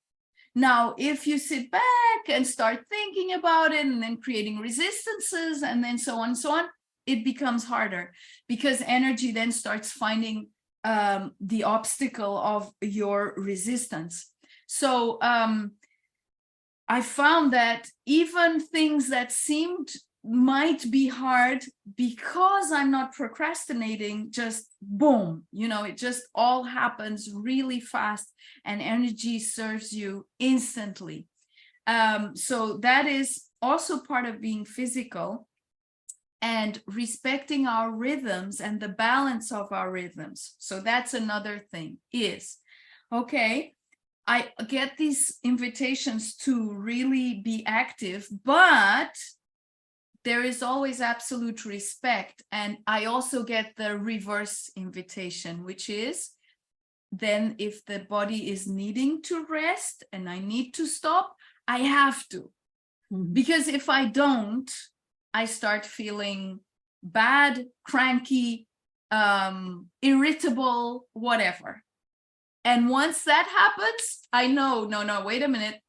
Now, if you sit back and start thinking about it and then creating resistances and then so on and so on, it becomes harder, because energy then starts finding the obstacle of your resistance. So I found that even things that seemed might be hard, because I'm not procrastinating, just boom, you know, it just all happens really fast and energy serves you instantly. So that is also part of being physical, and respecting our rhythms and the balance of our rhythms. So that's another thing is, okay, I get these invitations to really be active, but there is always absolute respect. And I also get the reverse invitation, which is then if the body is needing to rest and I need to stop, I have to. Because if I don't, I start feeling bad, cranky, irritable, whatever. And once that happens, I know, no, wait a minute.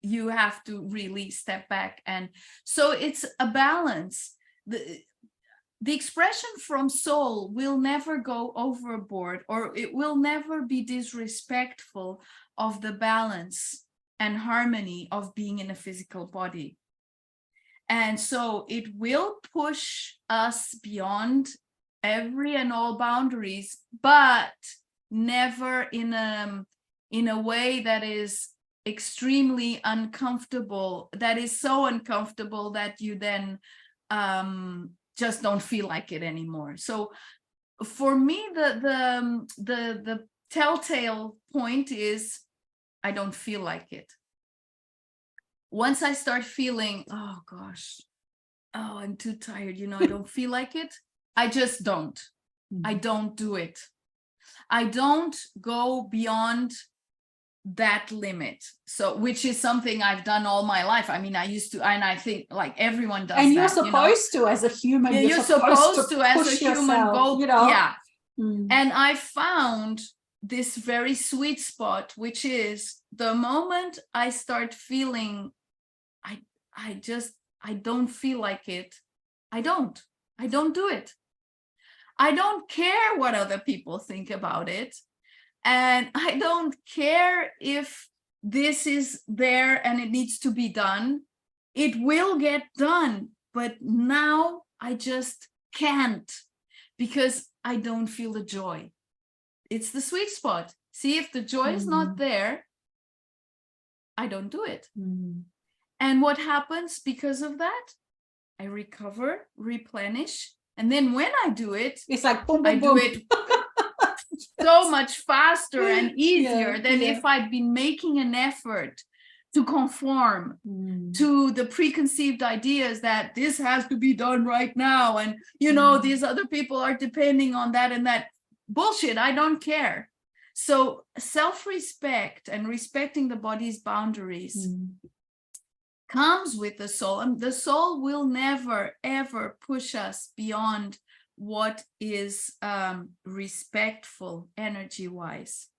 You have to really step back. And so it's a balance. The expression from soul will never go overboard, or it will never be disrespectful of the balance and harmony of being in a physical body. And so it will push us beyond every and all boundaries, but never in a way that is extremely uncomfortable, that is so uncomfortable that you then just don't feel like it anymore. So for me, the telltale point is I don't feel like it. Once I start feeling, oh gosh, oh, I'm too tired, you know, I don't feel like it, I just don't. I don't do it. I don't go beyond that limit. So, which is something I've done all my life. I mean, I used to, and I think like everyone does. And you're that, supposed to, as a human, yeah, you're supposed to as a human, yourself, go, you know? yeah. And I found this very sweet spot, which is the moment I start feeling, I don't feel like it. I don't do it. I don't care what other people think about it. And I don't care if this is there and it needs to be done. It will get done. But now I just can't, because I don't feel the joy. It's the sweet spot. See, if the joy is not there, I don't do it. And what happens because of that? I recover, replenish. And then when I do it, it's like boom, boom, I boom. do it so much faster and easier than if I'd been making an effort to conform to the preconceived ideas that this has to be done right now. And, you know, these other people are depending on that and that. Bullshit, I don't care. So self-respect and respecting the body's boundaries comes with the soul, and the soul will never ever push us beyond what is respectful energy wise.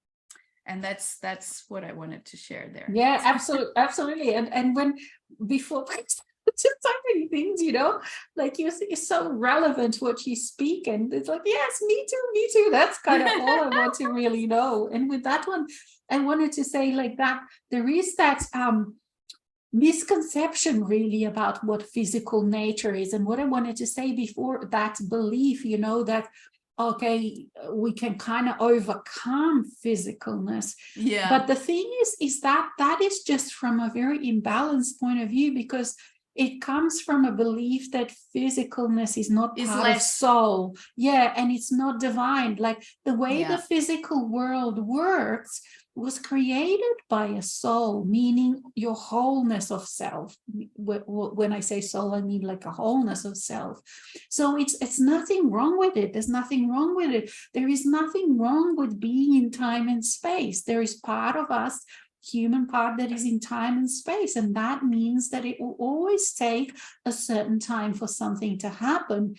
And that's what I wanted to share there. Yeah, absolutely. And when before just so many things, you know, like it's so relevant what you speak, and it's like, yes, me too. That's kind of all I want to really know. And with that one, I wanted to say like that there is that misconception really about what physical nature is. And what I wanted to say before, that belief, you know, that okay, we can kind of overcome physicalness. Yeah. But the thing is that is just from a very imbalanced point of view, because it comes from a belief that physicalness is not part of soul. Yeah, and it's not divine. Like the way the physical world works was created by a soul, meaning your wholeness of self. When I say soul, I mean like a wholeness of self. So it's nothing wrong with it. There's nothing wrong with it. There is nothing wrong with being in time and space. There is part of us human part that is in time and space. And that means that it will always take a certain time for something to happen.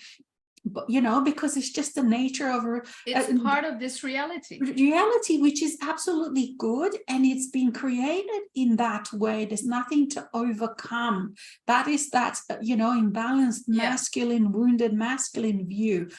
But, you know, because it's just the nature of it's part of this reality, which is absolutely good, and it's been created in that way. There's nothing to overcome. That is that, you know, imbalanced masculine, wounded masculine view.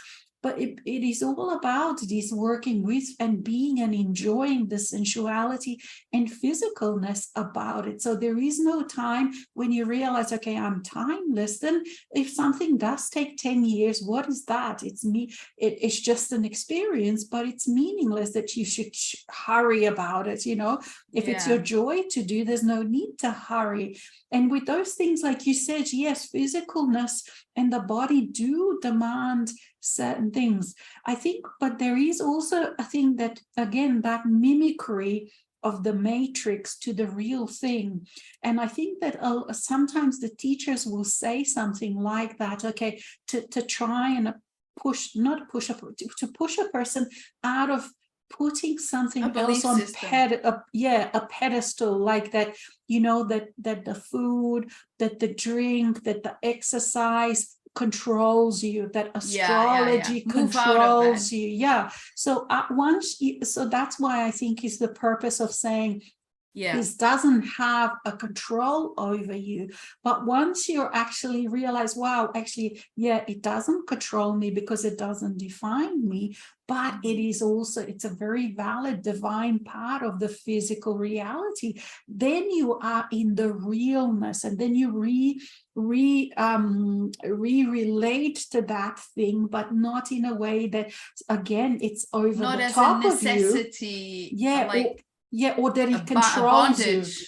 But it is all about this working with and being and enjoying the sensuality and physicalness about it. So there is no time when you realize, okay, I'm timeless. Then if something does take 10 years, what is that? It's me. It's just an experience, but it's meaningless that you should hurry about it. You know, if it's your joy to do, there's no need to hurry. And with those things, like you said, yes, physicalness and the body do demand certain things, I think, but there is also a thing that, again, that mimicry of the matrix to the real thing. And I think that sometimes the teachers will say something like that, okay, to try and push a person out of putting something else on a pedestal, like that, you know, that the food, that the drink, that the exercise controls you, that astrology controls you. So so that's why I think is the purpose of saying this doesn't have a control over you. But once you actually realize, wow, actually, it doesn't control me because it doesn't define me, but it is also, it's a very valid divine part of the physical reality. Then you are in the realness, and then you relate to that thing, but not in a way that, again, it's over not the as top a of you. necessity, Or that it controls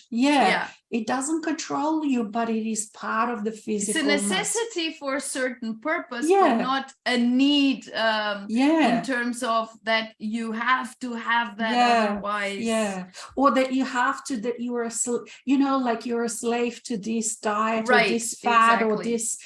you. It doesn't control you, but it is part of the physical. It's a necessity for a certain purpose, but not a need in terms of that you have to have that otherwise. Or that you have to, that you are, you know, like you're a slave to this diet or this fad or this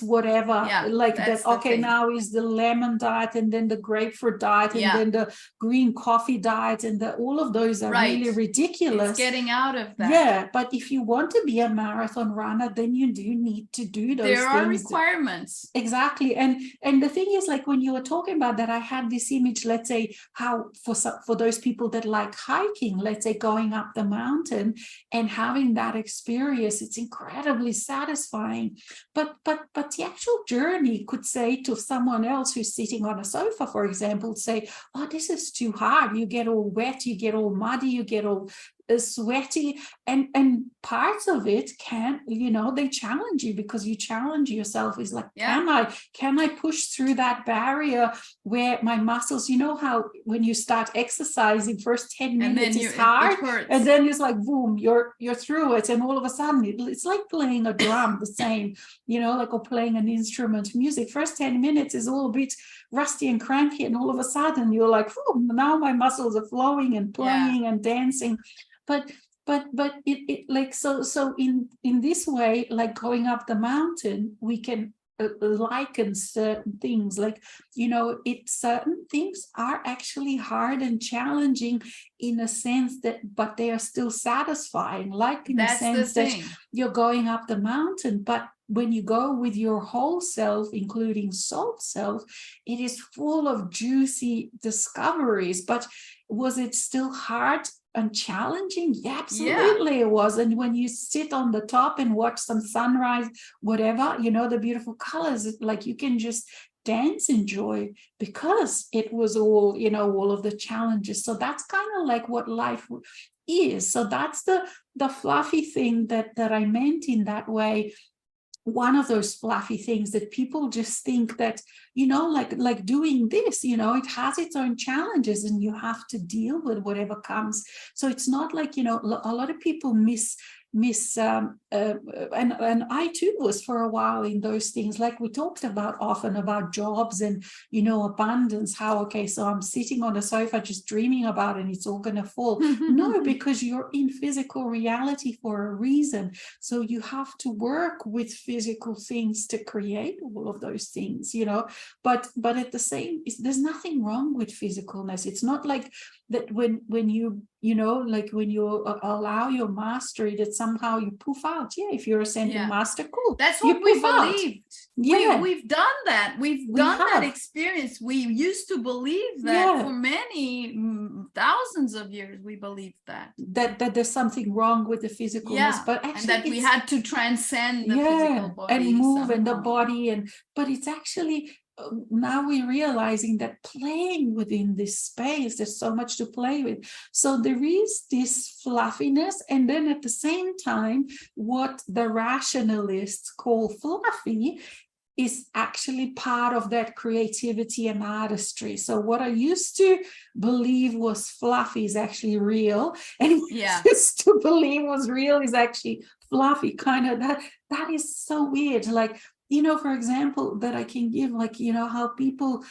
whatever, like that. Okay, now is the lemon diet, and then the grapefruit diet, and then the green coffee diet, and all of those are really ridiculous. It's getting out of that. But if you want to be a marathon runner, then you do need to do those things. There are requirements. Exactly. And the thing is, like, when you were talking about that, I had this image, let's say, how for those people that like hiking, let's say going up the mountain and having that experience, it's incredibly satisfying. But the actual journey could say to someone else who's sitting on a sofa, for example, say, oh, this is too hard. You get all wet, you get all muddy, you get all sweaty, and parts of it can, you know, they challenge you, because you challenge yourself. Is like, can I push through that barrier where my muscles, you know how when you start exercising, first 10 minutes is hard, and then it's like boom, you're through it, and all of a sudden it's like playing a drum, the same, you know, like, or playing an instrument, music. First 10 minutes is all a bit rusty and cranky, and all of a sudden you're like, now my muscles are flowing and playing and dancing. But it like, so in this way, like going up the mountain, we can liken certain things, like, you know, certain things are actually hard and challenging in a sense that, but they are still satisfying, like in the sense that you're going up the mountain, but when you go with your whole self, including soul self, it is full of juicy discoveries. But was it still hard and challenging? Yeah, absolutely it was. And when you sit on the top and watch some sunrise, whatever, you know, the beautiful colors, like you can just dance and joy, because it was all, you know, all of the challenges. So that's kind of like what life is. So that's the fluffy thing that I meant in that way. One of those fluffy things that people just think that, you know, like doing this, you know, it has its own challenges and you have to deal with whatever comes. So it's not like, you know, a lot of people and I too was for a while in those things, like we talked about often about jobs and, you know, abundance, how, okay, so I'm sitting on a sofa just dreaming about it and it's all going to fall. No, because you're in physical reality for a reason. So you have to work with physical things to create all of those things, you know, but at the same, there's nothing wrong with physicalness. It's not like that when you you know, like when you allow your mastery, that somehow you poof out. Yeah, if you're ascending master, cool. That's you what we poof out. believed. Yeah, We've done that. We've done that experience. We used to believe that for many thousands of years. We believed that there's something wrong with the physicalness, but actually, and that we had to transcend the physical body and move somehow. in the body, but it's actually now we're realizing that playing within this space, there's so much to play with. So there is this fluffiness, and then at the same time, what the rationalists call fluffy is actually part of that creativity and artistry. So what I used to believe was fluffy is actually real, and what I used to believe was real is actually fluffy. Kind of that is so weird. Like, you know, for example, that I can give, like, you know, how people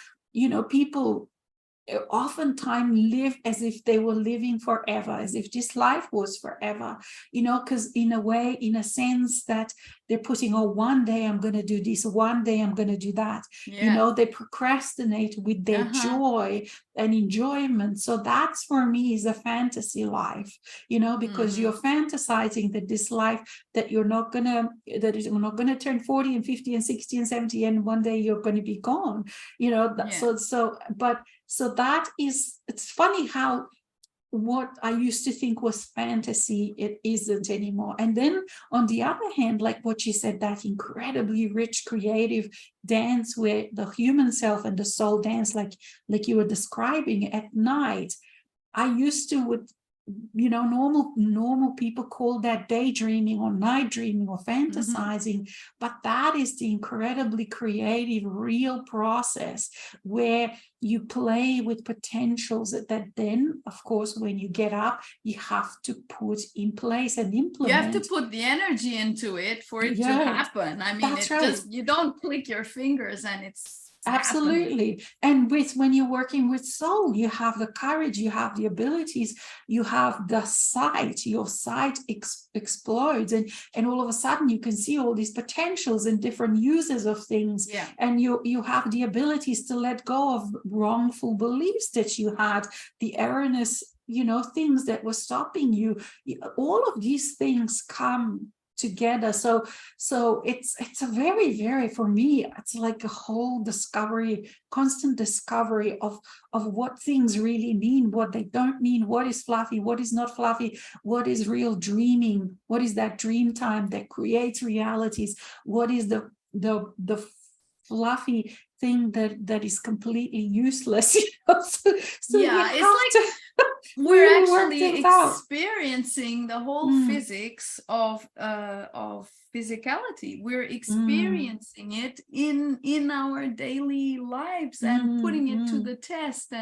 oftentimes live as if they were living forever, as if this life was forever, you know, because in a way, in a sense that they're putting, oh, one day I'm going to do this, one day I'm going to do that. You know, they procrastinate with their joy and enjoyment. So that's, for me, is a fantasy life, you know, because you're fantasizing that this life that you're not going to turn 40 and 50 and 60 and 70 and one day you're going to be gone, you know. So that is, it's funny how what I used to think was fantasy, it isn't anymore. And then on the other hand, like what you said, that incredibly rich, creative dance where the human self and the soul dance, like you were describing at night. I used to, with, you know, normal people call that daydreaming or night dreaming or fantasizing, but that is the incredibly creative, real process where you play with potentials that then, of course, when you get up, you have to put in place and implement. You have to put the energy into it for it to happen. I mean, just, you don't click your fingers and it's absolutely happening. And when you're working with soul, you have the courage, you have the abilities, you have the sight, your sight explodes, and all of a sudden you can see all these potentials and different uses of things. And you have the abilities to let go of wrongful beliefs that you had, the erroneous, you know, things that were stopping you. All of these things come together. So it's a very, very, for me, it's like a whole discovery, constant discovery of what things really mean, what they don't mean, what is fluffy, what is not fluffy, what is real dreaming, what is that dream time that creates realities, what is the fluffy thing that is completely useless, you know? So it's like we're actually experiencing the whole physics of physicality. We're experiencing it in our daily lives and putting it to the test,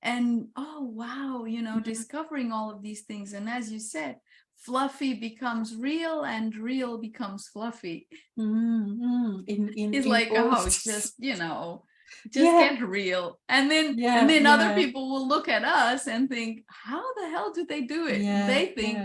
and oh wow, you know, discovering all of these things. And as you said, fluffy becomes real and real becomes fluffy. It's like, oh, it's just, you know, get real. And then other people will look at us and think, how the hell do they do it? They think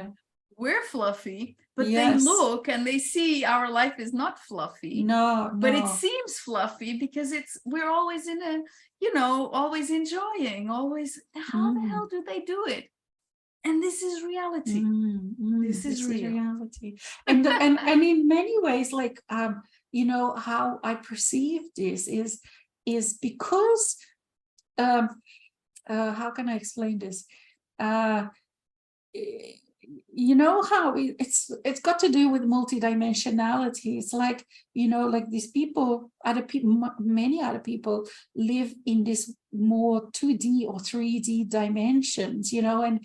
we're fluffy, but they look and they see our life is not fluffy. But it seems fluffy because we're always in a, you know, always enjoying, always, how the hell do they do it? And this is reality. This is reality. And in many ways, like, you know, how I perceive this is because, how can I explain this? You know how it's got to do with multidimensionality. It's like, you know, like these people, many other people live in this more 2D or 3D dimensions, you know,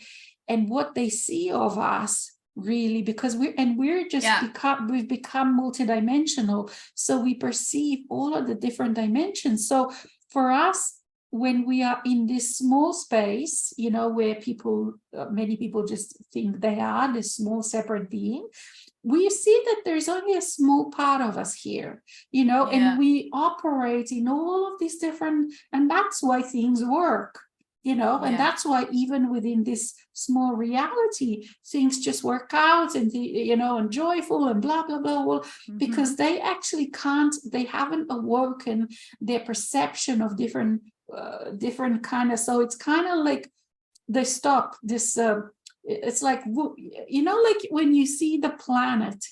and what they see of us really, because we've become multidimensional, so we perceive all of the different dimensions. So for us, when we are in this small space, you know, where many people just think they are this small separate being, we see that there's only a small part of us here, you know, and we operate in all of these different, and that's why things work, you know, and that's why even within this small reality, things just work out and, you know, and joyful and blah, blah, blah, well, because they actually they haven't awoken their perception of different kind of, so it's kind of like they stop this. It's like, you know, like when you see the planet,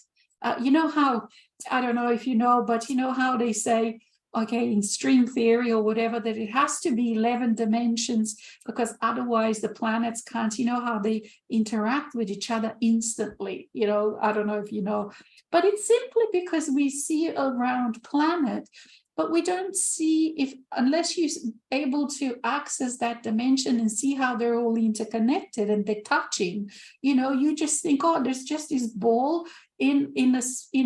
you know how, I don't know if you know, but you know how they say, okay, in string theory or whatever, that it has to be 11 dimensions because otherwise the planets can't, you know how they interact with each other instantly, you know, I don't know if you know, but it's simply because we see around planet, but we don't see, if unless you're able to access that dimension and see how they're all interconnected and they're touching, you know, you just think, oh, there's just this ball in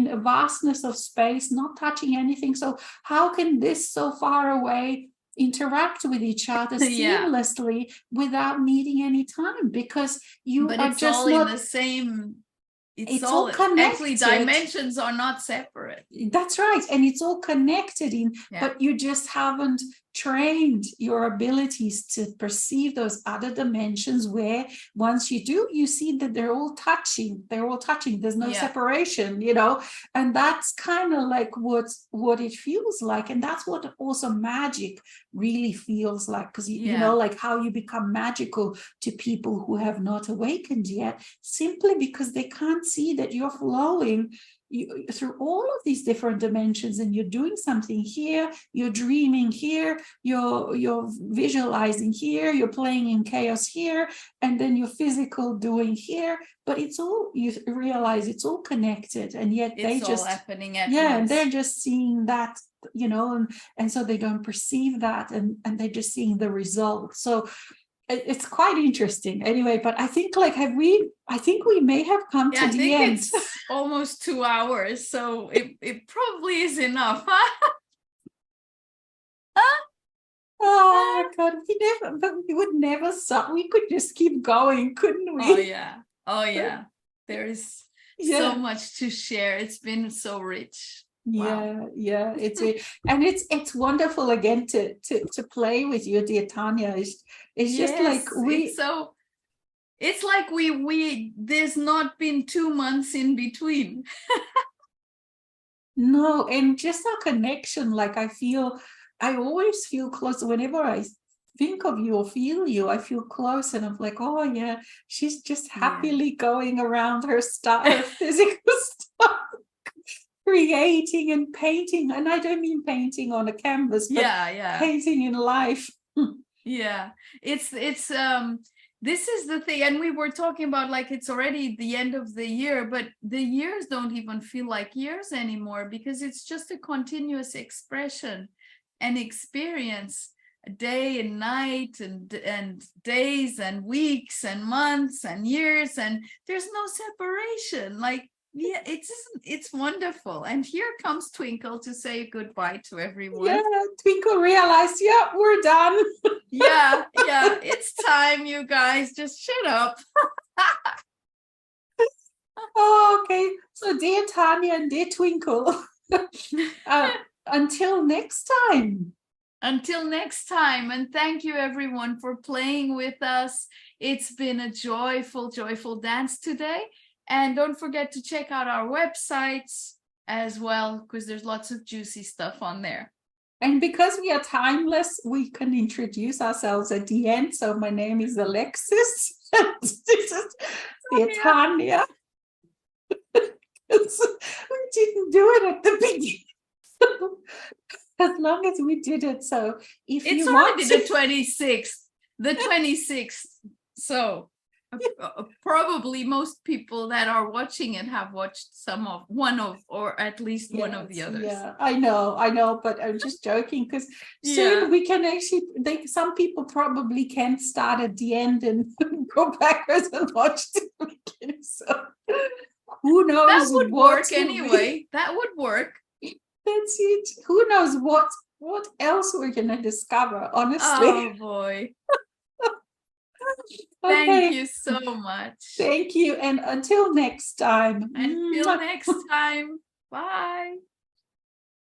a vastness of space, not touching anything. So how can this so far away interact with each other seamlessly without needing any time? Because you but are it's just all not in the same. It's all all connected. actually, dimensions are not separate. That's right. And it's all connected in, but you just haven't trained your abilities to perceive those other dimensions where once you do, you see that they're all touching. There's no separation, you know, and that's kind of like what it feels like. And that's what also magic really feels like, because you know, like how you become magical to people who have not awakened yet, simply because they can't see that you're flowing through all of these different dimensions, and you're doing something here, you're dreaming here, you're visualizing here, you're playing in chaos here, and then you're physical doing here, but it's all, you realize it's all connected, and yet it's all just happening at once. And they're just seeing that, you know, and so they don't perceive that, and they're just seeing the result. So it's quite interesting anyway, but I think like I think we may have come to the end. It's almost 2 hours, so it probably is enough. Oh God, we would never stop. We could just keep going, couldn't we? Oh yeah, there is so much to share. It's been so rich. Wow. Yeah, and it's wonderful again to play with you, dear Tanya. It's just like it's like we there's not been 2 months in between. No, and just our connection, like I always feel close whenever I think of you or feel you. I feel close, and I'm like, oh yeah, she's just happily going around her physical stuff, creating and painting. And I don't mean painting on a canvas, but painting in life. It's this is the thing, and we were talking about, like, it's already the end of the year, but the years don't even feel like years anymore, because it's just a continuous expression and experience, day and night, and days and weeks and months and years, and there's no separation. Like, it's wonderful. And here comes Twinkle to say goodbye to everyone. Twinkle realized, we're done. It's time, you guys, just shut up. Okay, so dear Tanya and dear Twinkle, until next time. And thank you everyone for playing with us. It's been a joyful dance today. And don't forget to check out our websites as well, because there's lots of juicy stuff on there. And because we are timeless, we can introduce ourselves at the end. So my name is Alexis. This is Tanya. We didn't do it at the beginning. As long as we did it. So if it's you want the 26th. So probably most people that are watching it have watched one of or at least one of the others. I know, but I'm just joking, because soon we can actually, some people probably can start at the end and go backwards and watch the beginning. So who knows? That would work anyway. That would work. That's it. Who knows what else we're gonna discover, honestly. Oh boy. Thank you so much. Thank you, and until next time. Bye.